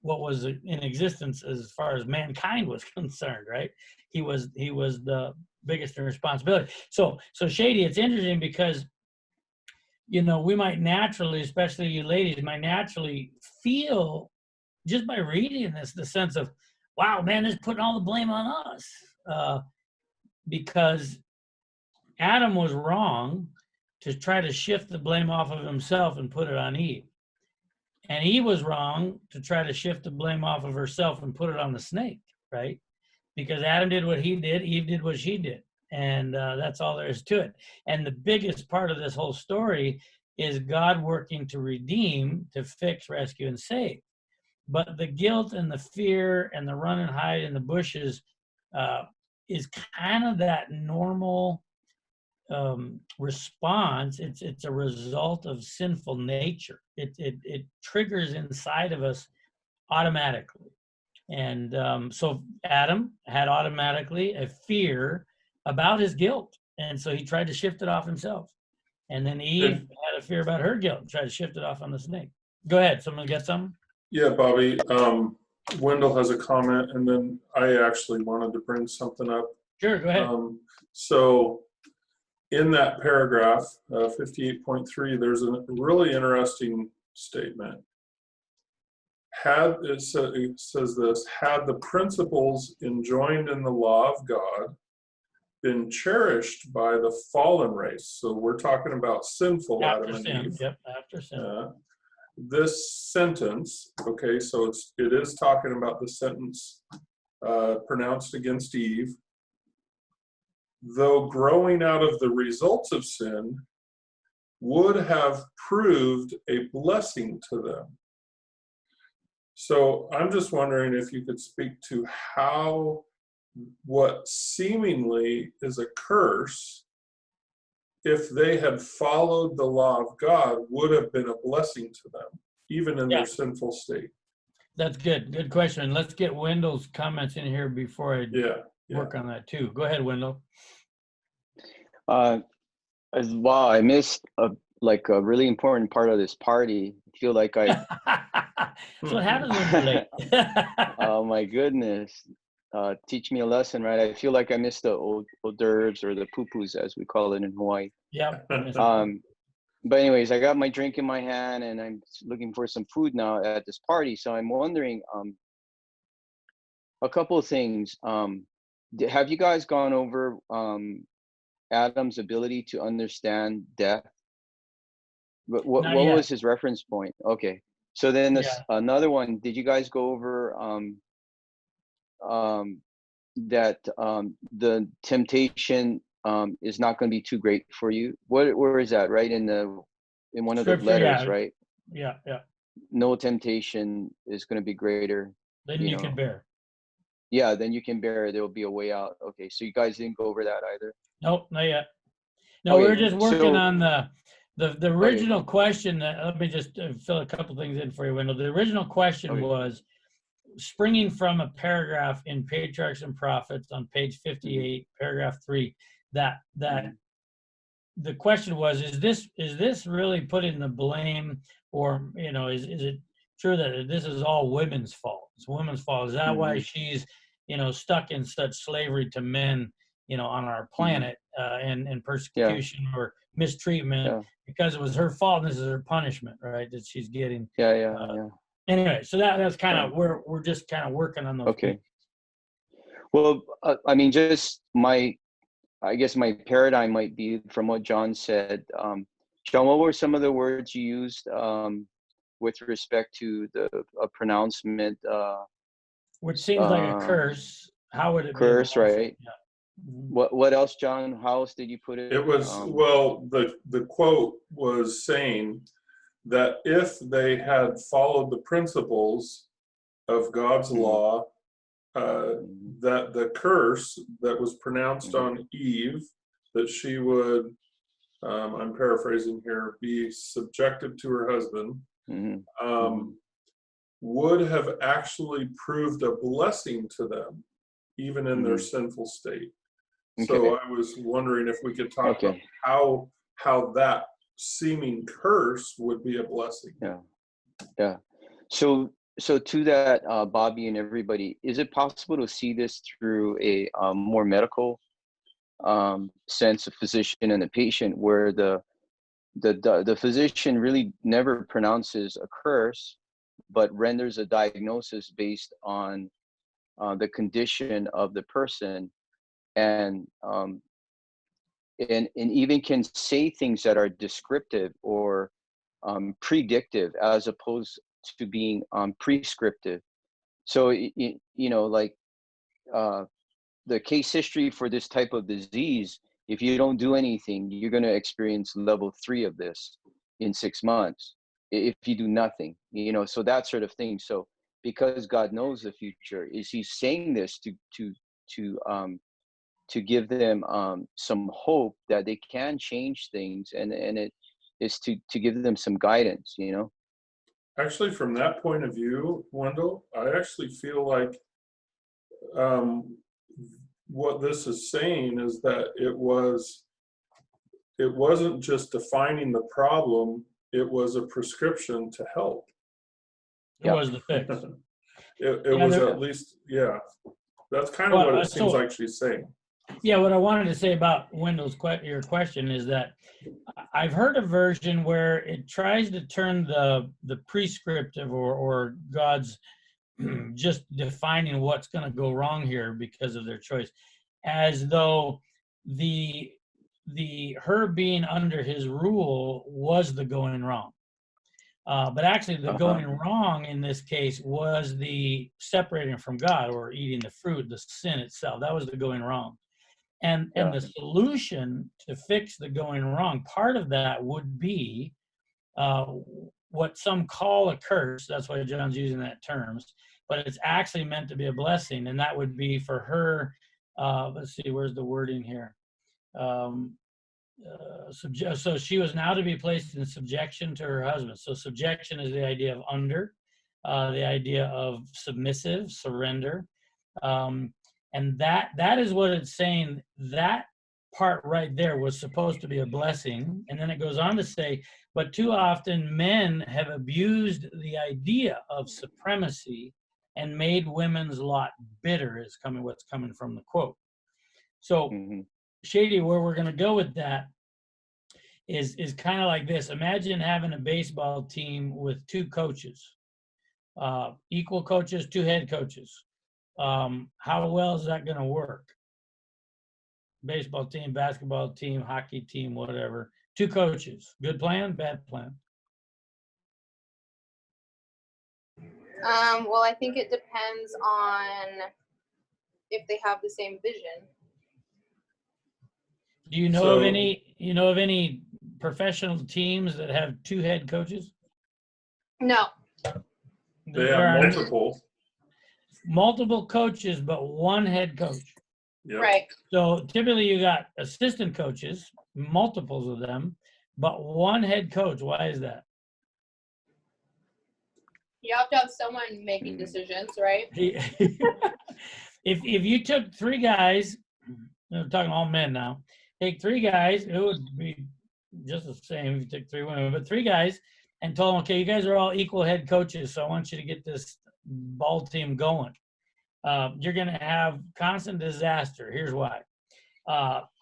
what was in existence as far as mankind was concerned, right? He was the biggest in responsibility. So Shady, it's interesting because, you know, we might naturally, especially you ladies, might naturally feel just by reading this, the sense of, wow, man, this is putting all the blame on us. Because Adam was wrong to try to shift the blame off of himself and put it on Eve. And Eve was wrong to try to shift the blame off of herself and put it on the snake, right? Because Adam did what he did, Eve did what she did. And that's all there is to it. And the biggest part of this whole story is God working to redeem, to fix, rescue, and save. But the guilt and the fear and the run and hide in the bushes is kind of that normal response. It's a result of sinful nature. It triggers inside of us automatically. And so Adam had automatically a fear about his guilt. And so he tried to shift it off himself. And then Eve had a fear about her guilt and tried to shift it off on the snake. Go ahead. Someone get some? Yeah, Bobby. Wendell has a comment, and then I actually wanted to bring something up. Sure, go ahead. So in that paragraph, 58.3, there's a really interesting statement. It says this, had the principles enjoined in the law of God been cherished by the fallen race, so we're talking about sinful Adam and Eve. Yep, after sin. This sentence, okay, so it is talking about the sentence pronounced against Eve. Though growing out of the results of sin would have proved a blessing to them. So I'm just wondering if you could speak to how what seemingly is a curse, if they had followed the law of God, would have been a blessing to them, even in their sinful state. That's good. Good question. Let's get Wendell's comments in here before I work on that too. Go ahead, Wendell. Wow, I missed a really important part of this party. I feel like I. That's what happens when you're late. Oh my goodness. Teach me a lesson, right? I feel like I missed the hors d'oeuvres, or the poo-poos as we call it in Hawaii. Yep. But anyways, I got my drink in my hand and I'm looking for some food now at this party. So I'm wondering a couple of things. Have you guys gone over Adam's ability to understand death? What was his reference point? Okay. So then another one, did you guys go over that the temptation is not going to be too great for you? Where is that? Right in one of the letters, right? Yeah. No temptation is going to be greater Then you can bear. Yeah, then you can bear. There will be a way out. Okay, so you guys didn't go over that either. Nope, not yet. No, we were just working on the original question. Let me just fill a couple things in for you, Wendell. The original question was springing from a paragraph in Patriarchs and Prophets on page 58, paragraph 3. That the question was: Is this really putting the blame, or is it true that this is all women's fault? It's women's fault. Is that why she's stuck in such slavery to men on our planet and persecution or mistreatment because it was her fault and this is her punishment, right? That she's getting. Anyway, so that's kind of we're just kind of working on those. Okay. Well, I mean, I guess my paradigm might be from what John said. John, what were some of the words you used with respect to a pronouncement? Which seems like a curse. How would it curse, be? Right? Yeah. What else, John? How else did you put it? It was the quote was saying that if they had followed the principles of God's law, that the curse that was pronounced on Eve, that she would, I'm paraphrasing here, be subjected to her husband, would have actually proved a blessing to them, even in their sinful state. So I was wondering if we could talk about how that seeming curse would be a blessing. Yeah. So so to that, Bobby and everybody, is it possible to see this through a more medical sense, of physician and the patient, where the physician really never pronounces a curse, but renders a diagnosis based on the condition of the person, and even can say things that are descriptive or predictive, as opposed to being prescriptive. So like the case history for this type of disease, if you don't do anything, you're going to experience level 3 of this in 6 months if you do nothing, so that sort of thing. So because God knows the future, is he saying this to give them some hope that they can change things, and it is to give them some guidance, Actually, from that point of view, Wendell, I actually feel like what this is saying is that it wasn't just defining the problem, it was a prescription to help. It was the fix. It was at least, yeah. That's kind of Well, what it seems so- like she's saying. Yeah, what I wanted to say about Wendell's your question is that I've heard a version where it tries to turn the prescriptive or God's just defining what's going to go wrong here because of their choice, as though the her being under his rule was the going wrong. But actually the going wrong in this case was the separating from God or eating the fruit, the sin itself. That was the going wrong. And the solution to fix the going wrong, part of that would be what some call a curse. That's why John's using that terms, but it's actually meant to be a blessing. And that would be for her, let's see, where's the wording here? So she was now to be placed in subjection to her husband. So subjection is the idea of under, the idea of submissive, surrender. And that is what it's saying. That part right there was supposed to be a blessing. And then it goes on to say, but too often men have abused the idea of supremacy and made women's lot bitter, is what's coming from the quote. So Shady, where we're going to go with that is kind of like this. Imagine having a baseball team with 2 coaches, equal coaches, 2 head coaches. How well is that going to work? Baseball team, basketball team, hockey team, whatever. 2 coaches. Good plan, bad plan? Well, I think it depends on if they have the same vision. Do you know of any professional teams that have 2 head coaches? No. They There have are multiple coaches, but 1 head coach. Yep. Right. So typically you got assistant coaches, multiples of them, but 1 head coach. Why is that? You have to have someone making decisions, right? If you took 3 guys, I'm talking all men now, take 3 guys, it would be just the same if you took 3 women, but 3 guys and told them, okay, you guys are all equal head coaches, so I want you to get this ball team going. You're going to have constant disaster. Here's why.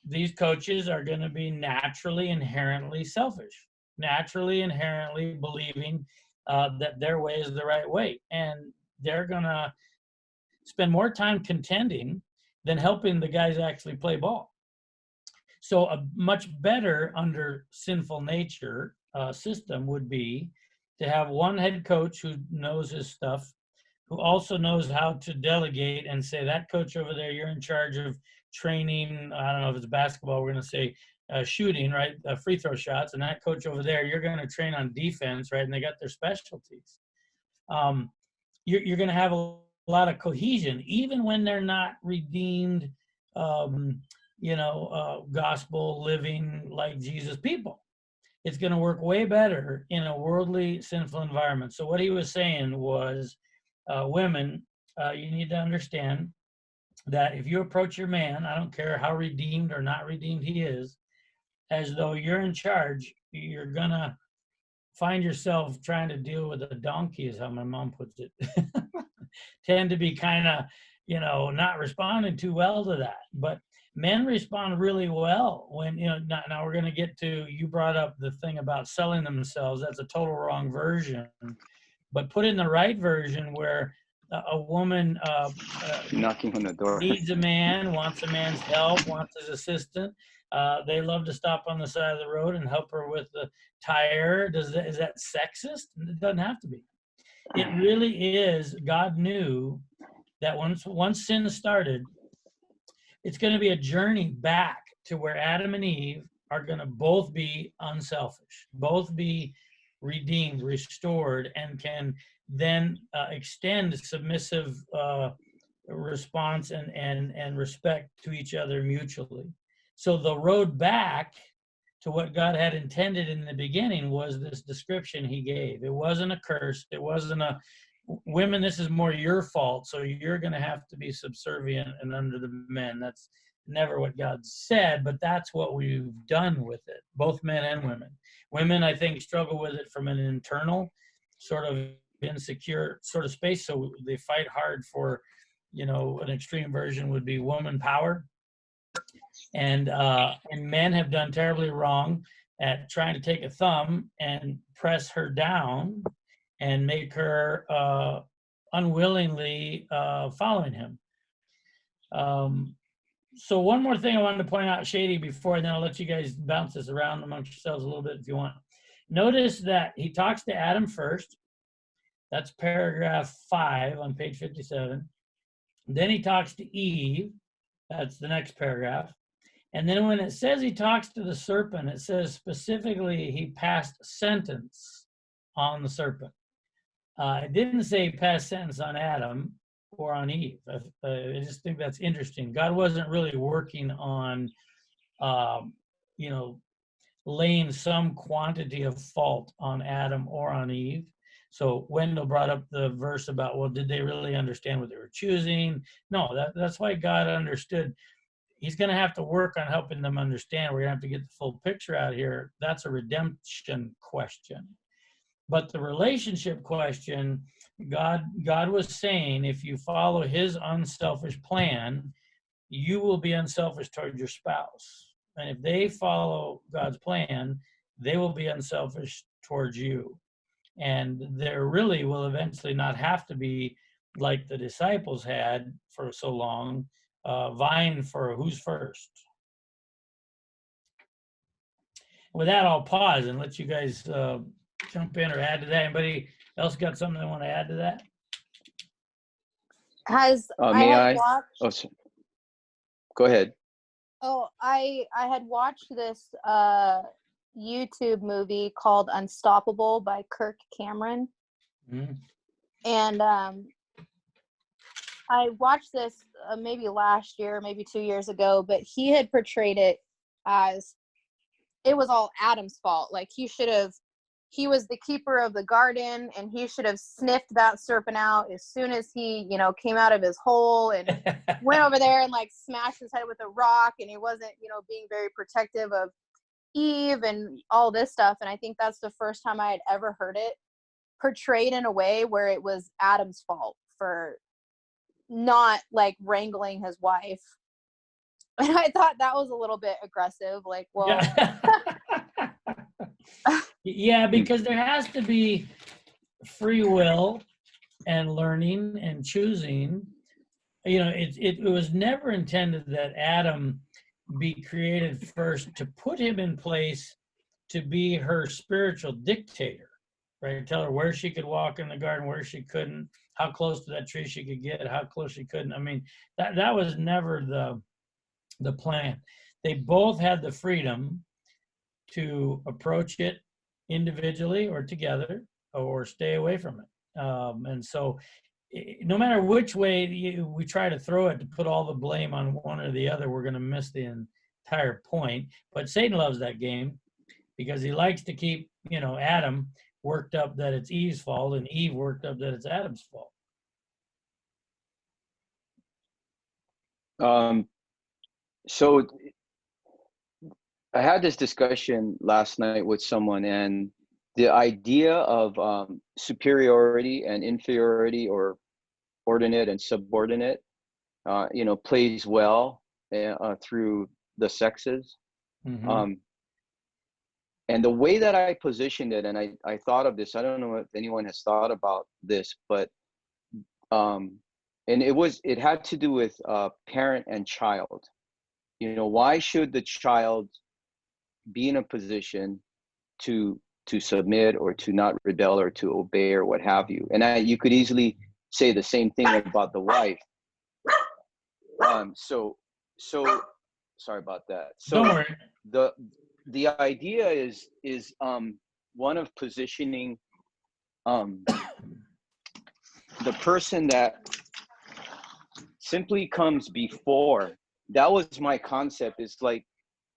These coaches are going to be naturally, inherently selfish, naturally, inherently believing that their way is the right way. And they're going to spend more time contending than helping the guys actually play ball. So a much better under sinful nature system would be to have 1 head coach who knows his stuff, who also knows how to delegate and say, that coach over there, you're in charge of training, I don't know if it's basketball, we're going to say shooting, right? Free throw shots. And that coach over there, you're going to train on defense, right? And they got their specialties. You're going to have a lot of cohesion, even when they're not redeemed, gospel living like Jesus people. It's going to work way better in a worldly, sinful environment. So what he was saying was, women, you need to understand that if you approach your man, I don't care how redeemed or not redeemed he is, as though you're in charge, you're going to find yourself trying to deal with a donkey, is how my mom puts it, tend to be kind of, not responding too well to that. But men respond really well when, now we're going to get to, you brought up the thing about selling themselves. That's a total wrong version. But put in the right version where a woman Knocking on the door. needs a man, wants a man's help, wants his assistance. They love to stop on the side of the road and help her with the tire. Is that sexist? It doesn't have to be. It really is. God knew that once sin started, it's going to be a journey back to where Adam and Eve are going to both be unselfish, both be redeemed, restored, and can then extend submissive response and respect to each other mutually. So the road back to what God had intended in the beginning was this description he gave. It wasn't a curse. It wasn't a, women, this is more your fault, so you're going to have to be subservient and under the men. That's never what God said, but that's what we've done with it, both men and women. Women, I think, struggle with it from an internal sort of insecure sort of space, so they fight hard for, an extreme version would be woman power. And men have done terribly wrong at trying to take a thumb and press her down and make her unwillingly following him. So one more thing I wanted to point out, Shady, before, and then I'll let you guys bounce this around amongst yourselves a little bit if you want. Notice that he talks to Adam first. That's paragraph 5 on page 57. Then he talks to Eve. That's the next paragraph. And then when it says he talks to the serpent, it says specifically he passed sentence on the serpent. It didn't say pass sentence on Adam or on Eve. I just think that's interesting. God wasn't really working on, laying some quantity of fault on Adam or on Eve. So Wendell brought up the verse about, well, did they really understand what they were choosing? No, that's why God understood. He's going to have to work on helping them understand. We're going to have to get the full picture out here. That's a redemption question. But the relationship question, God was saying, if you follow his unselfish plan, you will be unselfish toward your spouse. And if they follow God's plan, they will be unselfish towards you. And there really will eventually not have to be like the disciples had for so long, vying for who's first. With that, I'll pause and let you guys jump in or add to that. Anybody else got something they want to add to that? May I? Go ahead. I had watched this YouTube movie called Unstoppable by Kirk Cameron. Mm-hmm. And I watched this maybe last year, maybe 2 years ago, but he had portrayed it as it was all Adam's fault. Like he was the keeper of the garden and he should have sniffed that serpent out as soon as he, came out of his hole and went over there and like smashed his head with a rock, and he wasn't, being very protective of Eve and all this stuff. And I think that's the first time I had ever heard it portrayed in a way where it was Adam's fault for not like wrangling his wife. And I thought that was a little bit aggressive. Like, well, yeah, because there has to be free will and learning and choosing. It was never intended that Adam be created first to put him in place to be her spiritual dictator, right? Tell her where she could walk in the garden, where she couldn't, how close to that tree she could get, how close she couldn't. I mean, that was never the plan. They both had the freedom to approach it individually or together or stay away from it. And so no matter which way we try to throw it to put all the blame on one or the other, we're going to miss the entire point. But Satan loves that game because he likes to keep, Adam worked up that it's Eve's fault and Eve worked up that it's Adam's fault. So I had this discussion last night with someone, and the idea of superiority and inferiority, or ordinate and subordinate, plays well through the sexes. Mhm. And the way that I positioned it, and I thought of this, I don't know if anyone has thought about this, but and it had to do with parent and child. Why should the child be in a position to submit, or to not rebel, or to obey, or what have you? And you could easily say the same thing about the wife. So sorry about that. So Don't worry. the idea is one of positioning the person that simply comes before. That was my concept. It's like,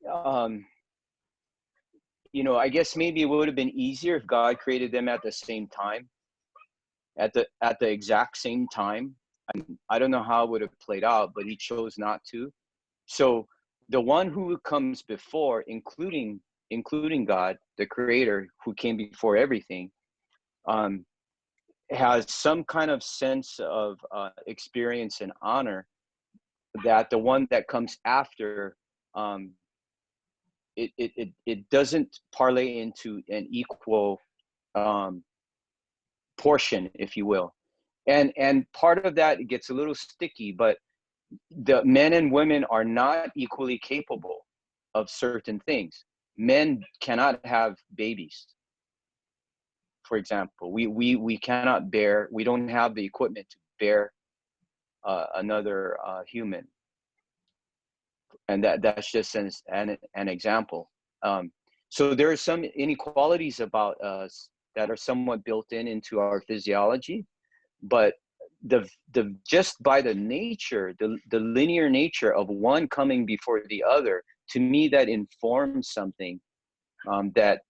I guess maybe it would have been easier if God created them at the same time, at the exact same time. I don't know how it would have played out, but he chose not to. So the one who comes before, including God, the creator, who came before everything, has some kind of sense of experience and honor that the one that comes after, it doesn't parlay into an equal portion, if you will. And part of that, it gets a little sticky, but the men and women are not equally capable of certain things. Men cannot have babies, for example. We cannot bear, we don't have the equipment to bear another human. And that's just an example. So there are some inequalities about us that are somewhat built into our physiology, but the just by the nature, the linear nature of one coming before the other, to me, that informs something that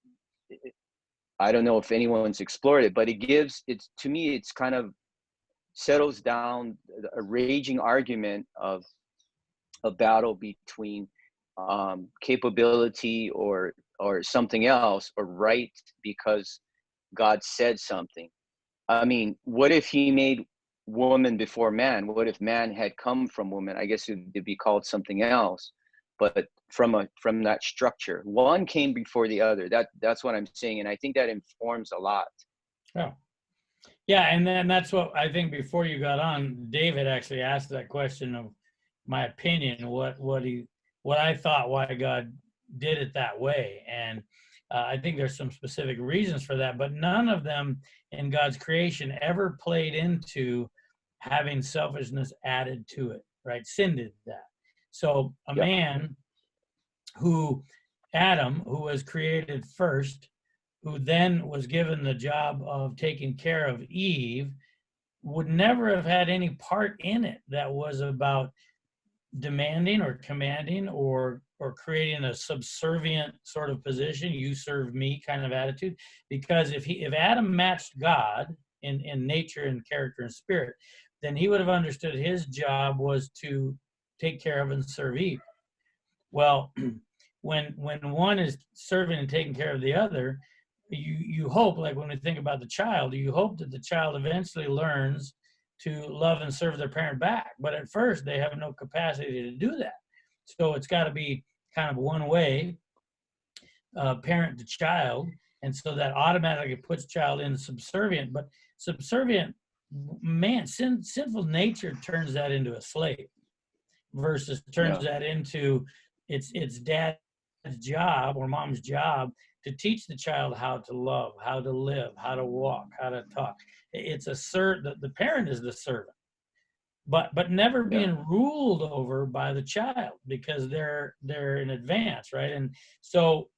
I don't know if anyone's explored it, but to me, it's kind of settles down a raging argument of a battle between capability or something else, or right because God said something. I mean, what if he made woman before man? What if man had come from woman? I guess it'd be called something else, but from that structure, one came before the other. That's what I'm saying, and I think that informs a lot. Oh. Yeah, and then that's what I think before you got on, David actually asked that question of my opinion, what I thought why God did it that way. And I think there's some specific reasons for that, but none of them in God's creation ever played into having selfishness added to it, right? Sin did that. So a Yep. man Adam, who was created first, who then was given the job of taking care of Eve, would never have had any part in it that was about demanding or commanding or creating a subservient sort of position, you serve me kind of attitude. Because if Adam matched God in nature and character and spirit, then he would have understood his job was to take care of and serve Eve. Well, when one is serving and taking care of the other, you hope, like when we think about the child, you hope that the child eventually learns to love and serve their parent back. But at first, they have no capacity to do that. So it's got to be kind of one way, parent to child. And so that automatically puts child in subservient. But subservient, man, sinful nature turns that into a slave versus turns that into it's dad's job or mom's job to teach the child how to love, how to live, how to walk, how to talk. It's the parent is the servant, but never being ruled over by the child, because they're in advance, right? And so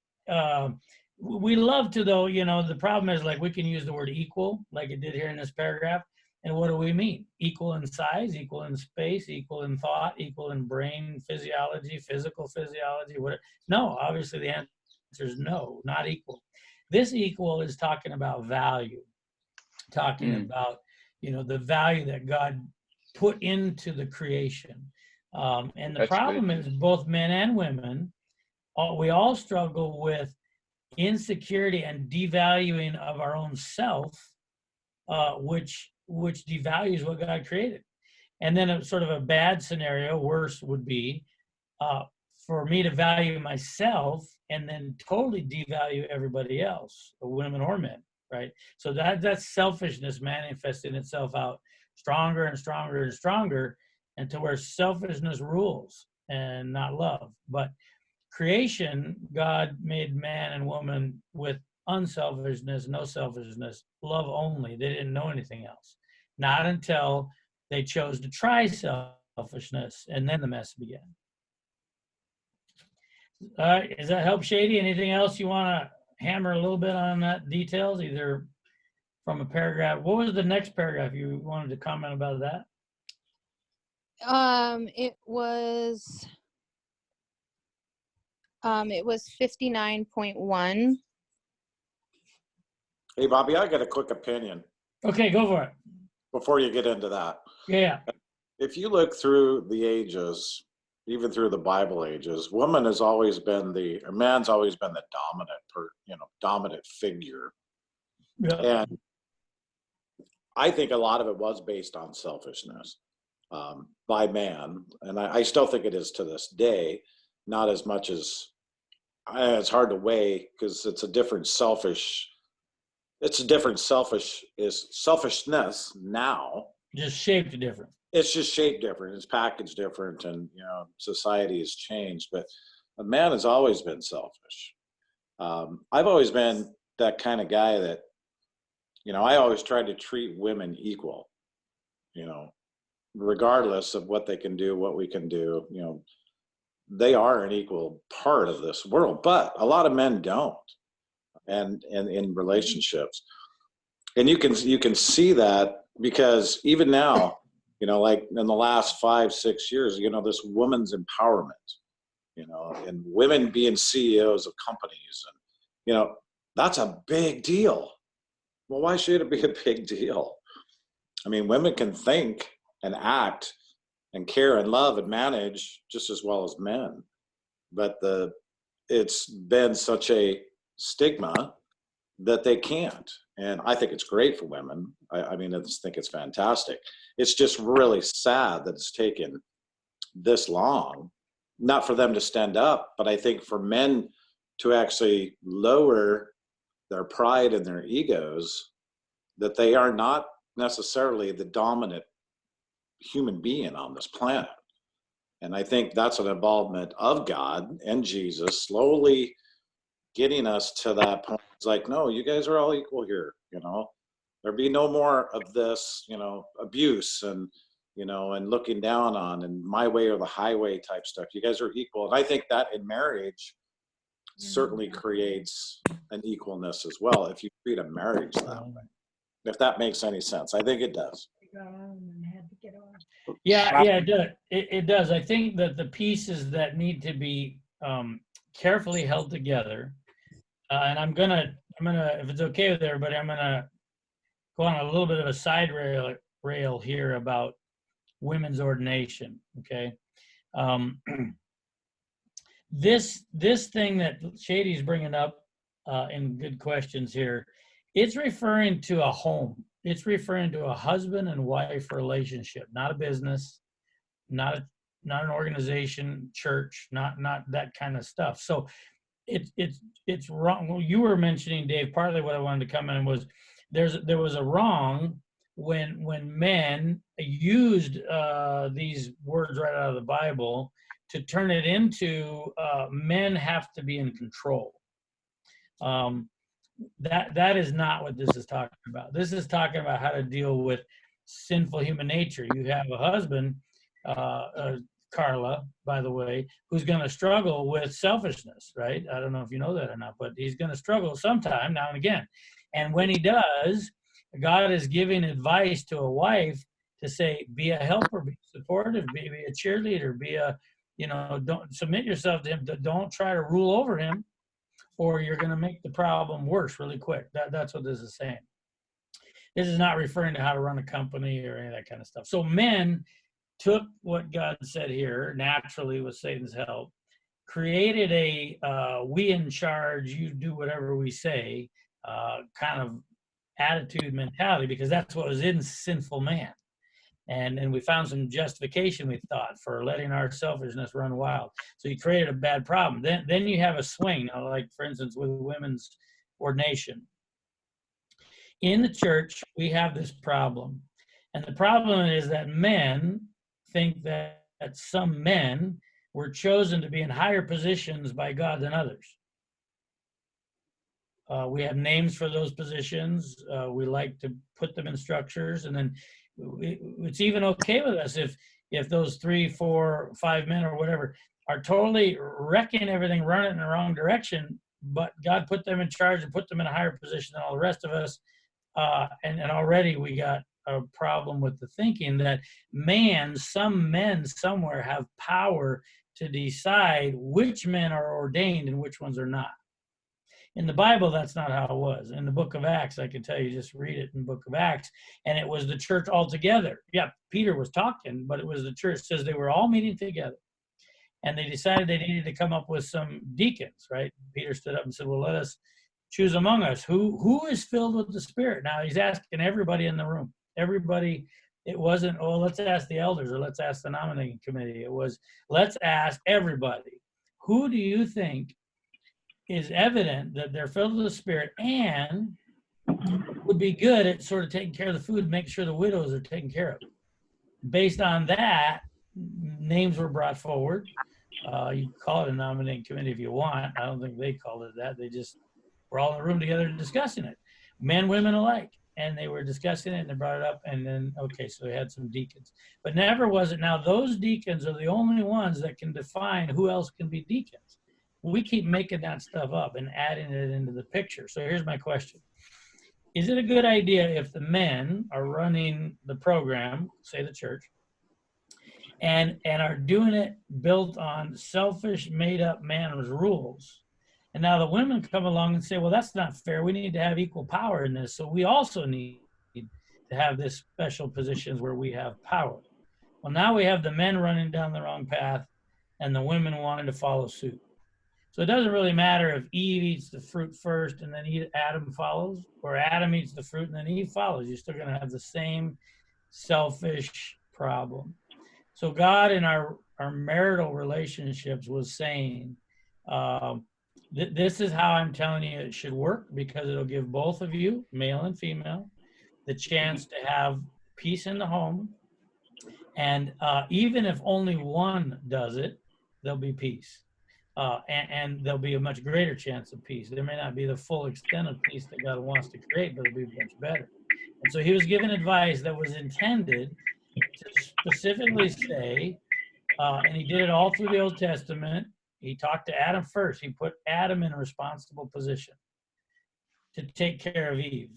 we love to, though, the problem is, like, we can use the word equal, like it did here in this paragraph. And what do we mean? Equal in size, equal in space, equal in thought, equal in brain physiology, physical physiology, whatever? No, obviously the answer is no, not equal. This equal is talking about value, talking about, the value that God put into the creation. And the problem is both men and women, we all struggle with insecurity and devaluing of our own self, which devalues what God created. And then a sort of a bad scenario, worse, would be for me to value myself and then totally devalue everybody else, women or men, right? So that's selfishness manifesting itself out stronger and stronger and stronger, and to where selfishness rules and not love. But creation, God made man and woman with unselfishness, no selfishness, love only. They didn't know anything else. Not until they chose to try selfishness, and then the mess began. Does that help, Shady? Anything else you want to hammer a little bit on that details, either from a paragraph? What was the next paragraph you wanted to comment about that? It was 59.1. Hey, Bobby, I got a quick opinion Okay, go for it. before you get into that. Yeah. If you look through the ages, even through the Bible ages, woman has always been or man's always been the dominant figure. Yeah. And I think a lot of it was based on selfishness by man. And I still think it is to this day, not as much as it's hard to weigh, because it's a different selfishness now. Just shaped different. It's just shaped different. It's packaged different, and society has changed. But a man has always been selfish. I've always been that kind of guy that, I always tried to treat women equal. Regardless of what they can do, what we can do. They are an equal part of this world, but a lot of men don't, and in relationships, and you can see that, because even now, like in the last 5-6 years, this woman's empowerment, and women being CEOs of companies, and that's a big deal. Well, why should it be a big deal? I mean, women can think and act and care and love and manage just as well as men, but it's been such a stigma that they can't. And I think it's great for women. I just think it's fantastic. It's just really sad that it's taken this long, not for them to stand up, but I think for men to actually lower their pride and their egos, that they are not necessarily the dominant human being on this planet. And I think that's an involvement of God and Jesus slowly getting us to that point. It's like, no, you guys are all equal here. There be no more of this, abuse and, and looking down on, and my way or the highway type stuff. You guys are equal. And I think that in marriage certainly creates an equalness as well, if you treat a marriage that way. If that makes any sense. I think it does. Yeah, it does. It does. I think that the pieces that need to be carefully held together, and I'm gonna, if it's okay with everybody, I'm gonna go on a little bit of a side rail here about women's ordination. Okay, this thing that Shady's bringing up in good questions here, it's referring to a home. It's referring to a husband and wife relationship, not a business, not an organization, church, not that kind of stuff. So it's wrong. Well, you were mentioning, Dave, partly what I wanted to come in was there was a wrong when men used these words right out of the Bible to turn it into men have to be in control. That is not what this is talking about. This is talking about how to deal with sinful human nature. You have a husband, Carla, by the way, who's going to struggle with selfishness, right? I don't know if you know that or not, but he's going to struggle sometime now and again. And when he does, God is giving advice to a wife to say, be a helper, be supportive, be a cheerleader, don't submit yourself to him. Don't try to rule over him, or you're going to make the problem worse really quick. That's what this is saying. This is not referring to how to run a company or any of that kind of stuff. So men took what God said here, naturally with Satan's help, created a we in charge, you do whatever we say kind of attitude mentality, because that's what was in sinful man. And we found some justification, we thought, for letting our selfishness run wild. So you created a bad problem. Then you have a swing, like for instance with women's ordination. In the church, we have this problem. And the problem is that men think that some men were chosen to be in higher positions by God than others. We have names for those positions. We like to put them in structures, and then it's even okay with us if those 3, 4, 5 men or whatever are totally wrecking everything, running in the wrong direction, but God put them in charge and put them in a higher position than all the rest of us. And already we got a problem with the thinking that some men somewhere have power to decide which men are ordained and which ones are not. In the Bible, that's not how it was. In the book of Acts, I can tell you, just read it in the book of Acts, and it was the church altogether. Yeah, Peter was talking, but it was the church. It says they were all meeting together, and they decided they needed to come up with some deacons, right? Peter stood up and said, well, let us choose among us who is filled with the Spirit. Now, he's asking everybody in the room. Everybody, it wasn't, oh, let's ask the elders or let's ask the nominating committee. It was, let's ask everybody. Who do you think is evident that they're filled with the Spirit and would be good at sort of taking care of the food, make sure the widows are taken care of? Based on that, names were brought forward. You can call it a nominating committee if you want. I don't think they called it that. They just were all in the room together discussing it, men, women alike. And they were discussing it and they brought it up, and then, okay, so they had some deacons. But never was it, now those deacons are the only ones that can define who else can be deacons. We keep making that stuff up and adding it into the picture. So here's my question. Is it a good idea if the men are running the program, say the church, and are doing it built on selfish, made-up man's rules? And now the women come along and say, well, that's not fair. We need to have equal power in this. So we also need to have this special positions where we have power. Well, now we have the men running down the wrong path and the women wanting to follow suit. So it doesn't really matter if Eve eats the fruit first and then Adam follows, or Adam eats the fruit and then Eve follows. You're still going to have the same selfish problem. So God in our marital relationships was saying, this is how I'm telling you it should work, because it'll give both of you, male and female, the chance to have peace in the home. And even if only one does it, there'll be peace. And there'll be a much greater chance of peace. There may not be the full extent of peace that God wants to create, but it'll be much better. And so he was given advice that was intended to specifically say, and he did it all through the Old Testament. He talked to Adam first. He put Adam in a responsible position to take care of Eve.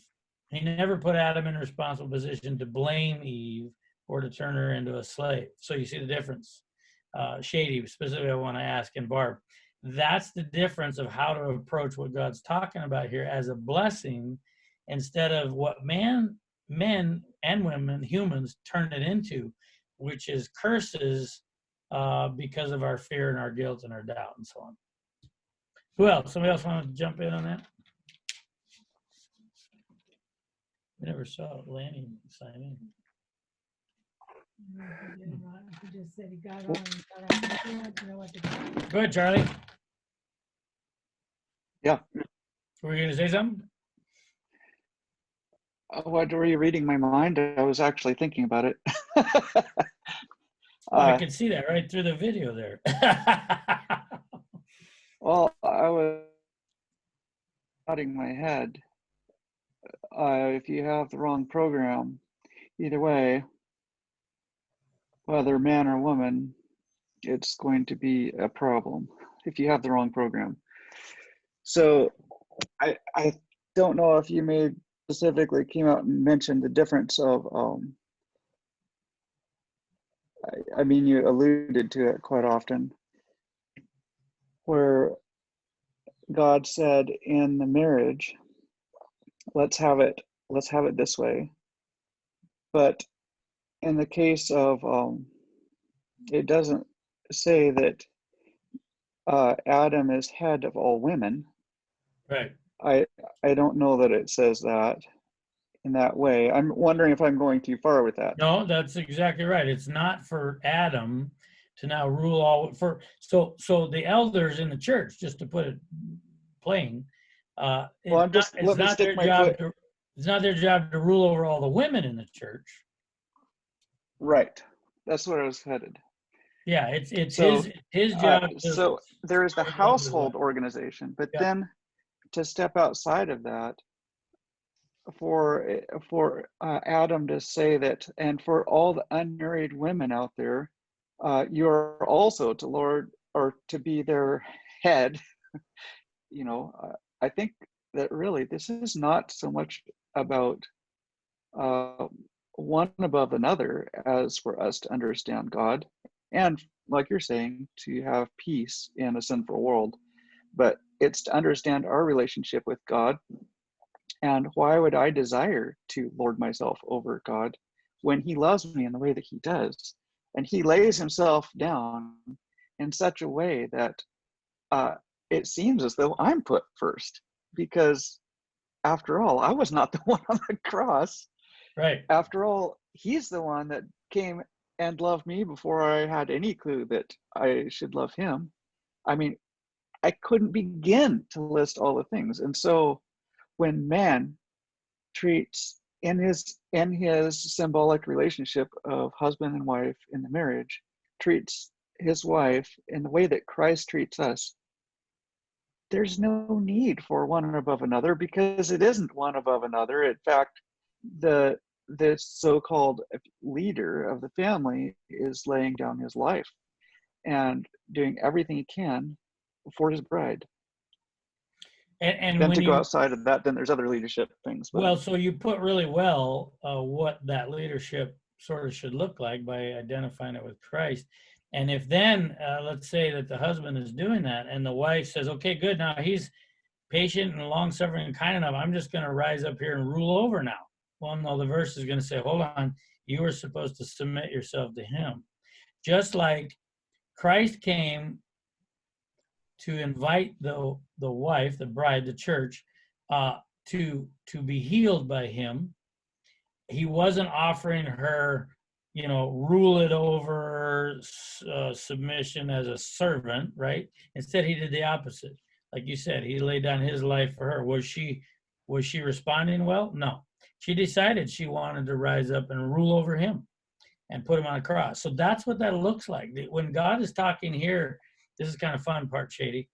He never put Adam in a responsible position to blame Eve or to turn her into a slave. So you see the difference. Shady, specifically I want to ask, and Barb, that's the difference of how to approach what God's talking about here as a blessing, instead of what men and women, humans, turn it into, which is curses because of our fear and our guilt and our doubt and so on. Who else? Somebody else want to jump in on that? We never saw Lanny sign in. He just said he got on and got off. He wanted to know what to do. Go ahead, Charlie. Yeah. Were you going to say something? What, were you reading my mind? I was actually thinking about it. I could see that right through the video there. Well, I was nodding my head. If you have the wrong program, either way, whether man or woman, it's going to be a problem if you have the wrong program. So I don't know if you specifically came out and mentioned the difference of, I mean, you alluded to it quite often, where God said in the marriage, let's have it this way. But in the case of, it doesn't say that Adam is head of all women. Right. I don't know that it says that in that way. I'm wondering if I'm going too far with that. No, that's exactly right. It's not for Adam to now rule all for, so the elders in the church, just to put it plain, Well, it's let me not stick their my job foot. to, it's not their job to rule over all the women in the church. Right. That's where I was headed. Yeah, it's So, his job to so there is the serve all his household wife. organization, but Yeah. then to step outside of that, for Adam to say that, and for all the unmarried women out there, you're also to Lord or to be their head. You know, I think that really this is not so much about one above another as for us to understand God, and like you're saying, to have peace in a sinful world, but it's to understand our relationship with God. And why would I desire to lord myself over God when he loves me in the way that he does? And he lays himself down in such a way that it seems as though I'm put first, because after all, I was not the one on the cross. Right. After all, he's the one that came and loved me before I had any clue that I should love him. I mean, I couldn't begin to list all the things. And so when man treats in his symbolic relationship of husband and wife in the marriage, treats his wife in the way that Christ treats us, there's no need for one above another, because it isn't one above another. In fact, the so-called leader of the family is laying down his life and doing everything he can for his bride. And Then when to go you, outside of that, then there's other leadership things. But well, so you put really well what that leadership sort of should look like by identifying it with Christ. And if then, let's say that the husband is doing that and the wife says, okay, good, now he's patient and long-suffering and kind enough, I'm just going to rise up here and rule over now. Well, no, the verse is going to say, hold on, you were supposed to submit yourself to him. Just like Christ came to invite the wife, the bride, the church, to be healed by him. He wasn't offering her, rule it over, submission as a servant, right? Instead, he did the opposite. Like you said, he laid down his life for her. Was she responding well? No. She decided she wanted to rise up and rule over him and put him on a cross. So that's what that looks like. When God is talking here, this is kind of fun part, Shady.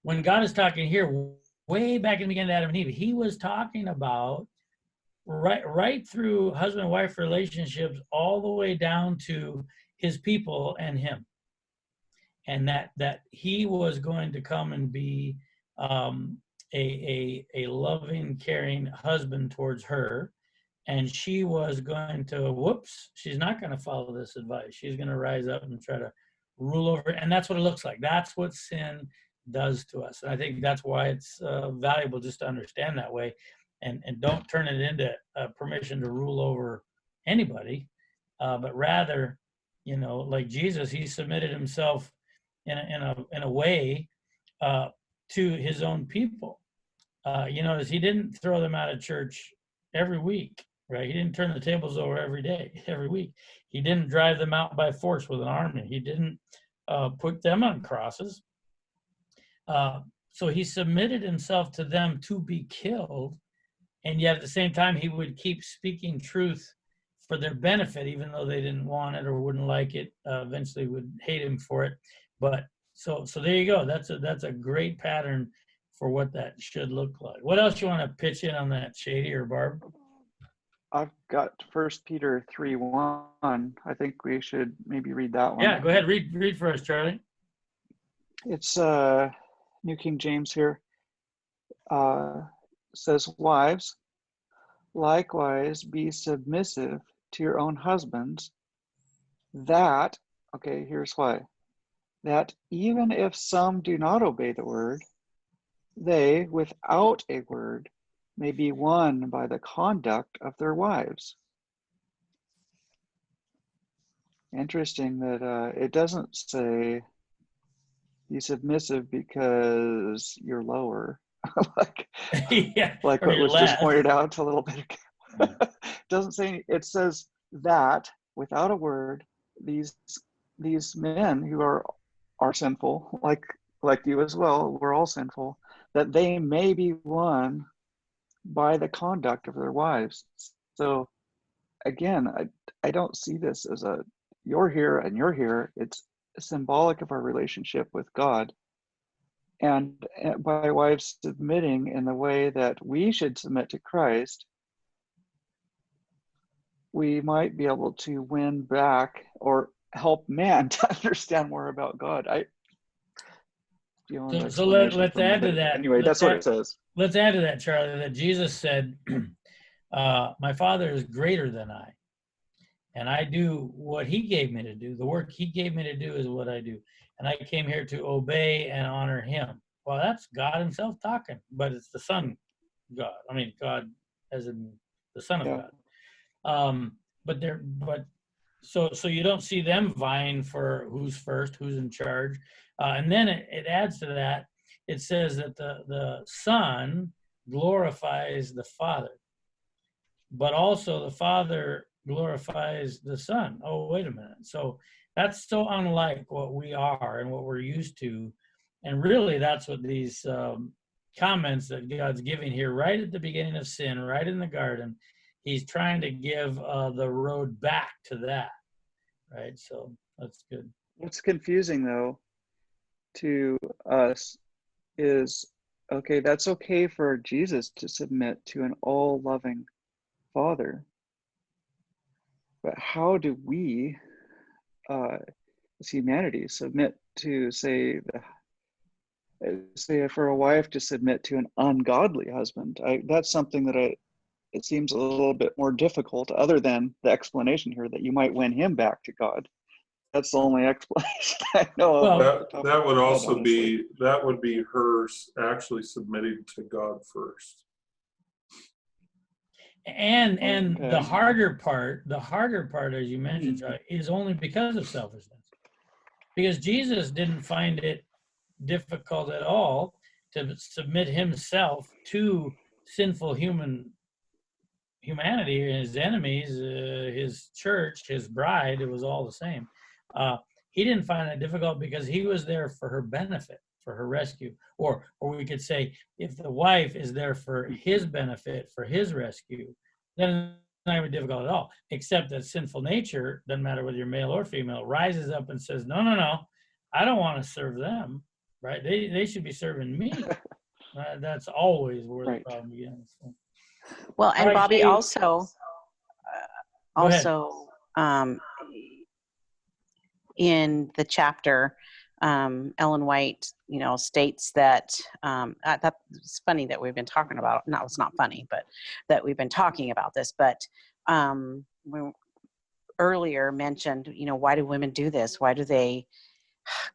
When God is talking here, way back in the beginning of Adam and Eve, he was talking about right through husband and wife relationships all the way down to his people and him. And that he was going to come and be a loving, caring husband towards her. And she was going to, she's not going to follow this advice. She's going to rise up and try to rule over. And that's what it looks like. That's what sin does to us. And I think that's why it's valuable just to understand that way, and don't turn it into permission to rule over anybody, but rather, like Jesus, he submitted himself in a way to his own people. As he didn't throw them out of church every week. Right? He didn't turn the tables over every day, every week. He didn't drive them out by force with an army. He didn't put them on crosses. So he submitted himself to them to be killed. And yet at the same time, he would keep speaking truth for their benefit, even though they didn't want it or wouldn't like it, eventually would hate him for it. But so there you go. That's a great pattern for what that should look like. What else you want to pitch in on that, Shady or Barb? I've got 1 Peter 3:1. I think we should maybe read that one. Yeah, go ahead. Read for us, Charlie. It's New King James here. Says, wives, likewise be submissive to your own husbands, that, okay, here's why, that even if some do not obey the word, they, without a word, may be won by the conduct of their wives. Interesting that it doesn't say be submissive because you're lower. like Yeah, like or what you're was just less. pointed out a little bit ago. Doesn't say it says that without a word, these men who are sinful, like you as well, we're all sinful, that they may be won by the conduct of their wives. So again, I don't see this as a you're here and you're here. It's symbolic of our relationship with God, and by wives submitting in the way that we should submit to Christ, we might be able to win back or help man to understand more about God. So let's add to that. Anyway, that's what it says. Let's add to that, Charlie, that Jesus said, my Father is greater than I, and I do what he gave me to do. The work he gave me to do is what I do. And I came here to obey and honor him. Well, that's God himself talking, but it's the Son God. I mean, God as in the Son of God. So you don't see them vying for who's first, who's in charge. And then it adds to that. It says that the Son glorifies the Father, but also the Father glorifies the Son. Oh, wait a minute. So that's so unlike what we are and what we're used to. And really, that's what these comments that God's giving here right at the beginning of sin, right in the garden, he's trying to give the road back to that, right? So that's good. What's confusing, though, to us is, okay, that's okay for Jesus to submit to an all-loving Father. But how do we, as humanity, submit to, say for a wife to submit to an ungodly husband? That's something that it seems a little bit more difficult, other than the explanation here that you might win him back to God. That's the only explanation I know of. That would also be, that would be her actually submitting to God first. And Okay. the harder part, as you mentioned, is only because of selfishness. Because Jesus didn't find it difficult at all to submit himself to sinful humanity, his enemies, his church, his bride. It was all the same. He didn't find it difficult because he was there for her benefit, for her rescue. Or we could say, if the wife is there for his benefit, for his rescue, then it's not even difficult at all. Except that sinful nature, doesn't matter whether you're male or female, rises up and says, no, I don't want to serve them, right? They should be serving me. That's always where the problem begins. So. Well, and All right, Bobby, Kate. also in the chapter, Ellen White, states that that's funny that we've been talking about. No, it's not funny, but that we've been talking about this. But we earlier mentioned, why do women do this? Why do they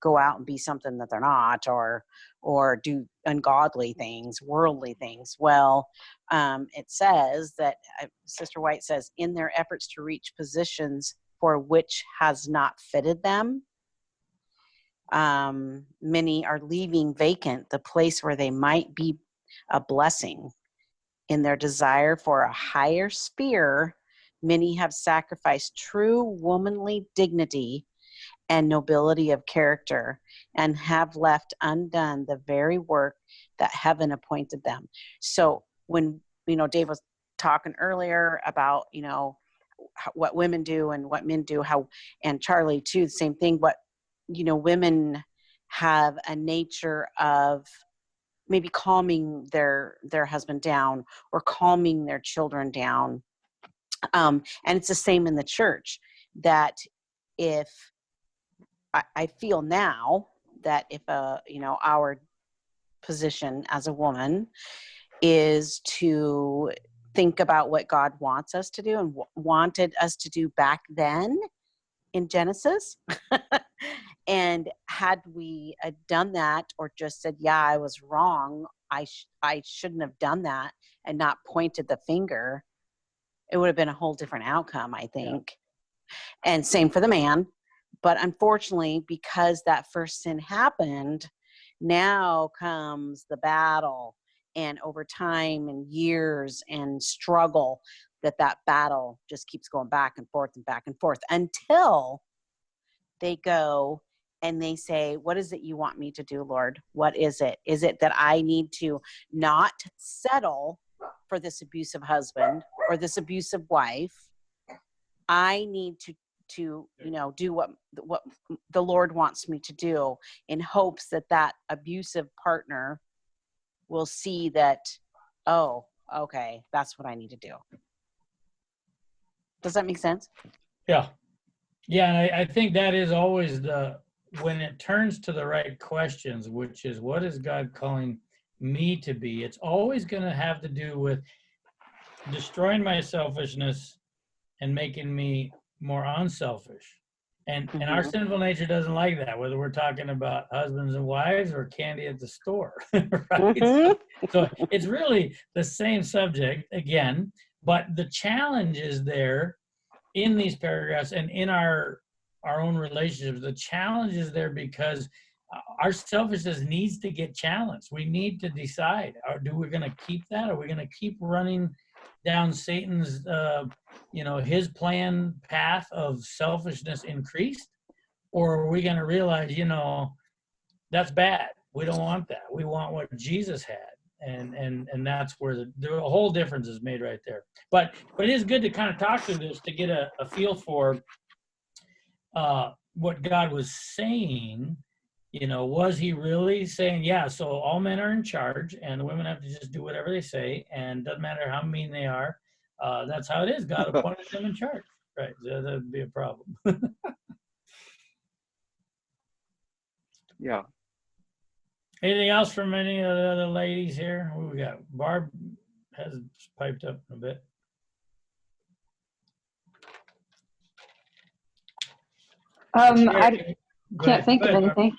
go out and be something that they're not, or do ungodly things, worldly things? Well, it says that Sister White says, in their efforts to reach positions for which has not fitted them, many are leaving vacant the place where they might be a blessing. In their desire for a higher sphere, many have sacrificed true womanly dignity and nobility of character, and have left undone the very work that heaven appointed them. So when, Dave was talking earlier about, what women do and what men do, and Charlie too, the same thing, what, women have a nature of maybe calming their husband down or calming their children down. And it's the same in the church, that if I feel now that if our position as a woman is to think about what God wants us to do and wanted us to do back then in Genesis, and had we done that, or just said, yeah, I was wrong, I shouldn't have done that, and not pointed the finger, it would have been a whole different outcome, I think. Yeah. And same for the man. But unfortunately, because that first sin happened, now comes the battle, and over time and years and struggle, that battle just keeps going back and forth until they go and they say, what is it you want me to do, Lord? What is it? Is it that I need to not settle for this abusive husband or this abusive wife? I need to do what the Lord wants me to do, in hopes that abusive partner will see that, oh, okay, that's what I need to do. Does that make sense? Yeah. Yeah, and I think that is always when it turns to the right questions, which is, what is God calling me to be? It's always going to have to do with destroying my selfishness and making me more unselfish. And our sinful nature doesn't like that, whether we're talking about husbands and wives or candy at the store. Right? So it's really the same subject again, but the challenge is there in these paragraphs and in our own relationships. The challenge is there because our selfishness needs to get challenged. We need to decide, do we going to keep that? Are we going to keep running down Satan's, his plan path of selfishness increased? Or are we going to realize, that's bad. We don't want that. We want what Jesus had. And that's where the whole difference is made right there. But it is good to kind of talk through this to get a feel for what God was saying. Was he really saying, yeah, so all men are in charge and the women have to just do whatever they say, and doesn't matter how mean they are. That's how it is. God appointed them in charge. Right. So that would be a problem. Yeah. Anything else from any of the other ladies here? What we got? Barb has piped up a bit. I Go can't ahead. think Go of ahead, Barb. anything.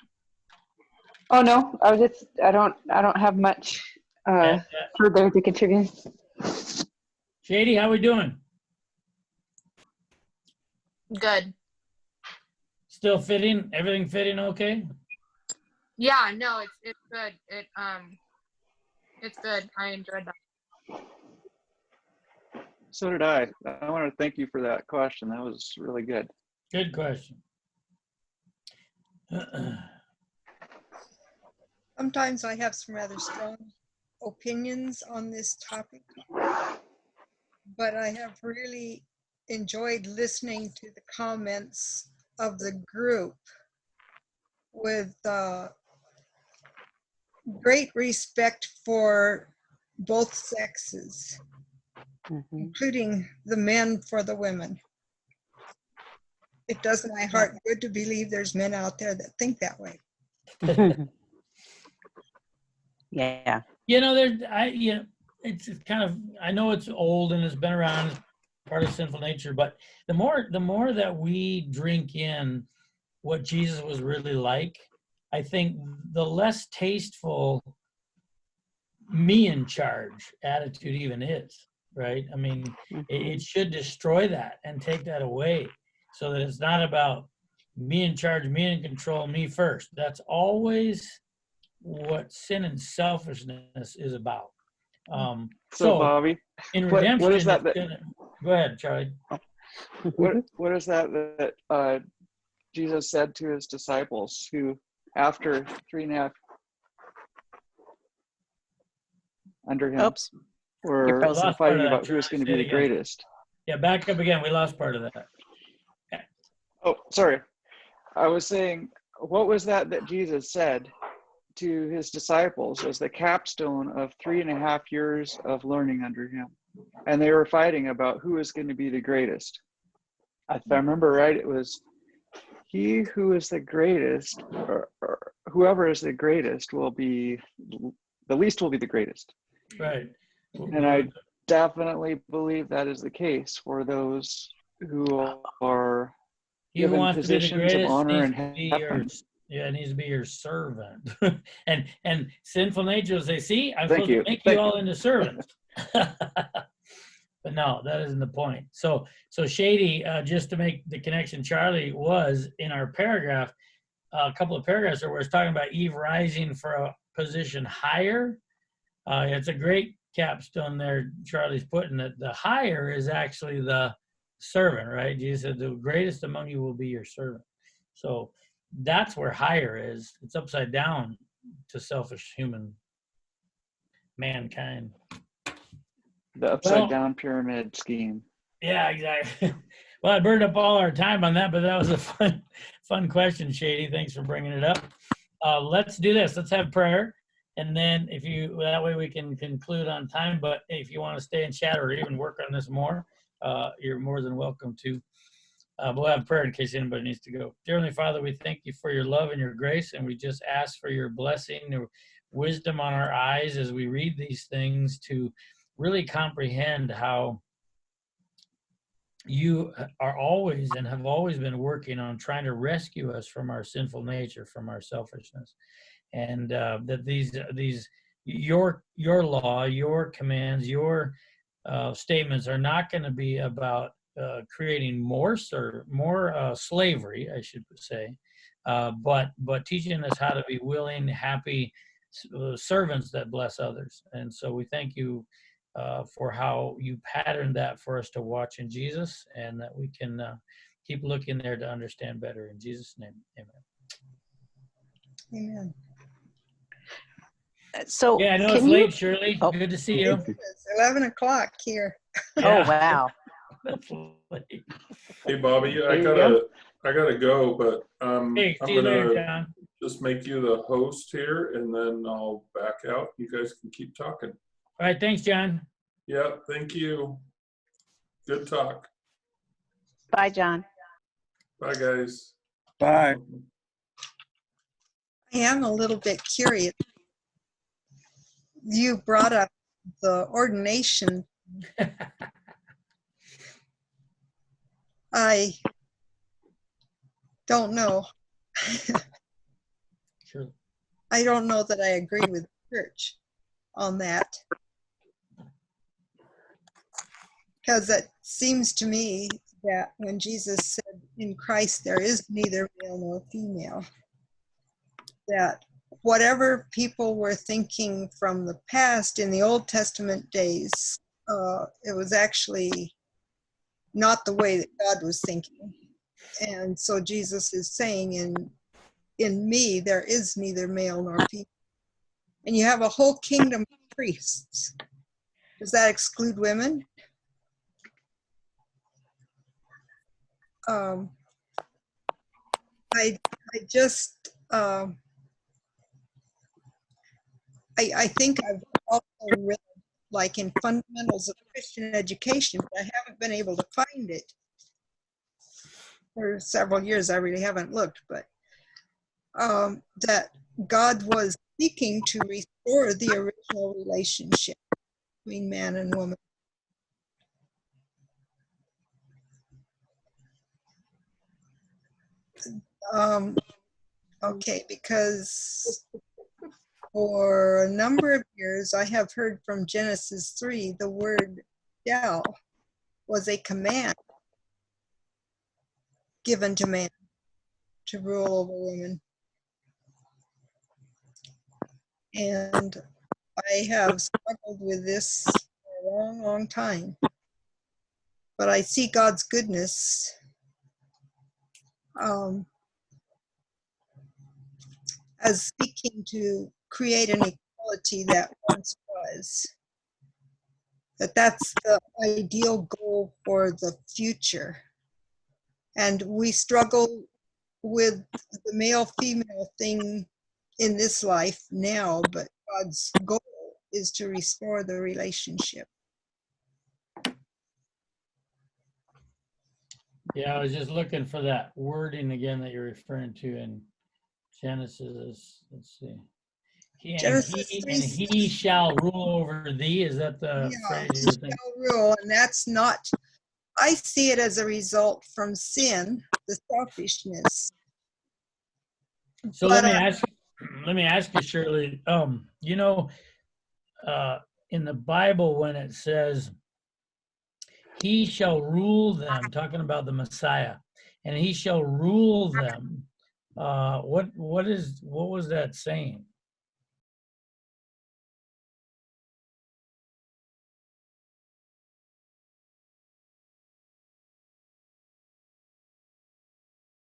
Oh no, I don't have much further to contribute. Shady, how we doing? Good. Still fitting? Everything fitting okay? Yeah, no, it's good. It's good. I enjoyed that. So did I. I want to thank you for that question. That was really good. Good question. Sometimes I have some rather strong opinions on this topic, but I have really enjoyed listening to the comments of the group with great respect for both sexes, including the men for the women. It does my heart good to believe there's men out there that think that way. Yeah. It's kind of, I know it's old and it's been around, it's part of sinful nature, but the more that we drink in what Jesus was really like, I think the less tasteful me in charge attitude even is, right? I mean, it should destroy that and take that away so that it's not about me in charge, me in control, me first. That's always what sin and selfishness is about. So Bobby, in redemption, what is that? Go ahead, Charlie. What is that Jesus said to his disciples, who after 3.5 under him were fighting about who was going to be the greatest? Yeah, back up again. We lost part of that. Oh, sorry. I was saying, what was that Jesus said to his disciples as the capstone of 3.5 years of learning under him? And they were fighting about who is going to be the greatest. If I remember right, it was, he who is the greatest, or whoever is the greatest will be, the least will be the greatest. Right. And I definitely believe that is the case for those who are given positions of honor and heaven. Yeah, it needs to be your servant. and sinful nature will say, see, I'm supposed to make Thank you all into servants. But No, that isn't the point. So Shady, just to make the connection, Charlie was in our paragraph, a couple of paragraphs where it's talking about Eve rising for a position higher. It's a great capstone there. Charlie's putting that the higher is actually the servant, right? Jesus said, the greatest among you will be your servant. So that's where higher is. It's upside down to selfish human mankind. The upside down pyramid scheme. Yeah, exactly. Well, I burned up all our time on that, but that was a fun question, Shady. Thanks for bringing it up. Let's do this. Let's have prayer. And then that way we can conclude on time. But if you want to stay and chat or even work on this more, you're more than welcome to. We'll have prayer in case anybody needs to go. Dear Heavenly Father, we thank you for your love and your grace, and we just ask for your blessing, your wisdom on our eyes as we read these things to really comprehend how you are always and have always been working on trying to rescue us from our sinful nature, from our selfishness. And that these your law, your commands, your statements are not going to be about creating more slavery, I should say, but teaching us how to be willing, happy servants that bless others. And so we thank you for how you patterned that for us to watch in Jesus, and that we can keep looking there to understand better. In Jesus' name, amen. Amen. So Yeah, I know can it's you? late, Shirley. Oh. Good to see you. It's 11 o'clock here. Yeah. Oh, wow. That's late. Hey, Bobby, I There you gotta go, but Hey, I'm see you later, gonna John. just make you the host here, and then I'll back out. You guys can keep talking. All right, thanks, John. Yeah, thank you. Good talk. Bye, John. Bye, guys. Bye. I am a little bit curious. You brought up the ordination. I don't know. Sure. I don't know that I agree with the church on that. Because it seems to me that when Jesus said, in Christ there is neither male nor female, that whatever people were thinking from the past in the Old Testament days, it was actually not the way that God was thinking. And so Jesus is saying, in me there is neither male nor female. And you have a whole kingdom of priests. Does that exclude women? I think I've also read, like in Fundamentals of Christian Education, but I haven't been able to find it for several years. I really haven't looked, but that God was seeking to restore the original relationship between man and woman. Okay, because for a number of years I have heard from Genesis 3 the word shall was a command given to man to rule over women. And I have struggled with this for a long, long time. But I see God's goodness as seeking to create an equality that once was. That's the ideal goal for the future. And we struggle with the male-female thing in this life now, but God's goal is to restore the relationship. Yeah, I was just looking for that wording again that you're referring to in Genesis. Let's see. He shall rule over thee. Is that the phrase you're thinking? Rule, and that's not. I see it as a result from sin, the selfishness. So let me ask you, Shirley. In the Bible, when it says he shall rule them, talking about the Messiah, and he shall rule them. What was that saying?